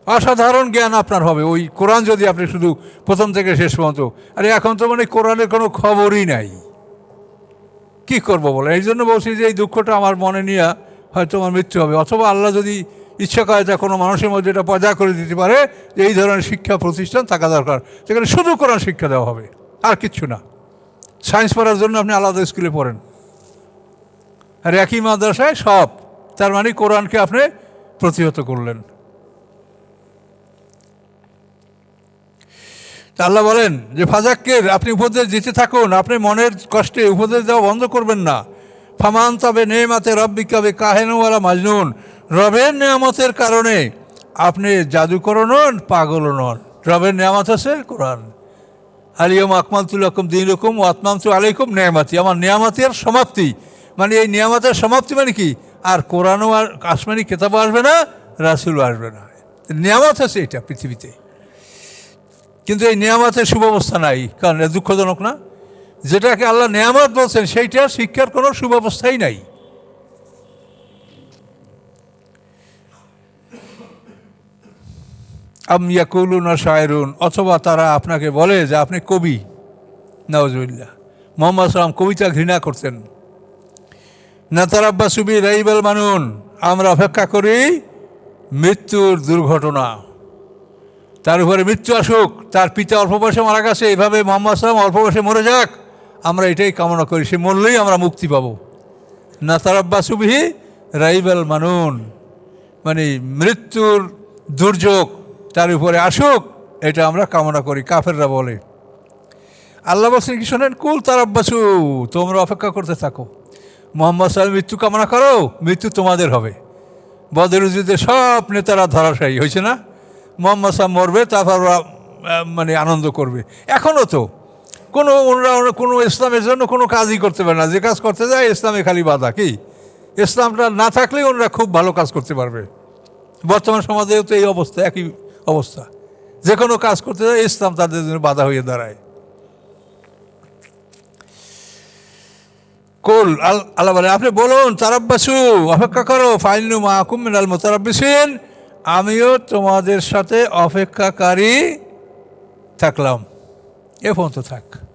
অসাধারণ জ্ঞান আপনার হবে ওই কোরআন যদি আপনি শুধু প্রথম থেকে শেষ পর্যন্ত। আরে এখন তো মানে কোরআনের কোনো খবরই নাই, কি করব বলে। এই জন্য বলছি যে এই দুঃখটা আমার মনে নিয়ে হয়তো আমার মৃত্যু হবে, অথবা আল্লাহ যদি ইচ্ছা করে তা কোনো মানুষের মধ্যে এটা পয়দা করে দিতে পারে যে এই ধরনের শিক্ষা প্রতিষ্ঠান থাকা দরকার, সেখানে শুধু কোরআন শিক্ষা দেওয়া হবে, আর কিচ্ছু না। সায়েন্স পড়ার জন্য আপনি আলাদা স্কুলে পড়েন, আর একই মাদ্রাসায় সব, তার মানে কোরআনকে আপনি প্রতিহত করলেন। আল্লাহ বলেন যে ফাজাক্কের, আপনি উপদেশ দিতে থাকুন, আপনি মনের কষ্টে উপদেশ দেওয়া বন্ধ করবেন না। ফামান তবে নেমাতে রব্বিকাবে কাহেনওয়ালা মাজনুন, রবের নেয়ামতের কারণে আপনি জাদুকরও নন, পাগলও নন। রবের নেয়ামত আছে কোরআন। আলিয়ম আকমালতুল লাকুম দীনুকুম ওয়া আতমামতু আলাইকুম নেয়ামাতি, আমার নেয়ামতের সমাপ্তি। মানে এই নেয়ামতের সমাপ্তি মানে কি? আর কোরআনও আর আসমানি কেতাবও আসবে না, রাসূলও আসবে না। নেয়ামত আছে এটা পৃথিবীতে, কিন্তু এই নেয়ামতের সুব্যবস্থা নাই। কারণ এটা দুঃখজনক না? যেটাকে আল্লাহ নেয়ামত বলছেন সেইটা শিক্ষার কোনো সুব্যবস্থাই নাই। আম ইয়াকুলুনা শায়রুন, অথবা তারা আপনাকে বলে যে আপনি কবি। নাউজুবিল্লাহ। মুহাম্মদ সাল্লাম কবিতা ঘৃণা করতেন। নাতারাব্বাসু বি রাইবাল মানুন, আমরা অপেক্ষা করি মৃত্যুর দুর্ঘটনা, তার উপরে মৃত্যু আসুক। তার পিতা অল্প বয়সে মারা গেছে, এইভাবে মুহাম্মদ সাল্লাম অল্প বয়সে মরে যাক, আমরা এটাই কামনা করি। সে মরলেই আমরা মুক্তি পাব। নাতারাব্বাসু বিহি রাইবাল মানুন, মানে মৃত্যুর দুর্যোগ তার উপরে আসুক, এটা আমরা কামনা করি, কাফেররা বলে। আল্লাহ বলছেন কি শোনেন, কুল তারাব্বাসু, তোমরা অপেক্ষা করতে থাকো। মুহাম্মদ সাল্লাম মৃত্যু কামনা করো, মৃত্যু তোমাদের হবে। বদরের যুদ্ধে সব নেতারা ধরাশায়ী হয়েছে না? মুহাম্মদ সাল্লাম মরবে, তারপর মানে আনন্দ করবে। এখনও তো ওনারা কোনো ইসলামের জন্য কোনো কাজই করতে পারে না, যে কাজ করতে যায় ইসলামে খালি বাধা। কি ইসলামটা না থাকলেই ওনারা খুব ভালো কাজ করতে পারবে। বর্তমান সমাজেও তো এই অবস্থা, একই অবস্থা। যে কোনো কাজ করতে যায় ইসলাম তাদের জন্য বাধা হয়ে দাঁড়ায়। কুল আল্লাহ বলে, আপনি বলুন তারাব্বাসু, অপেক্ষা করো, ফাইনু মাকুম মিনাল মুতারাব্বিসিন, আমিও তোমাদের সাথে অপেক্ষাকারী থাকলাম। এ পর্যন্ত থাক।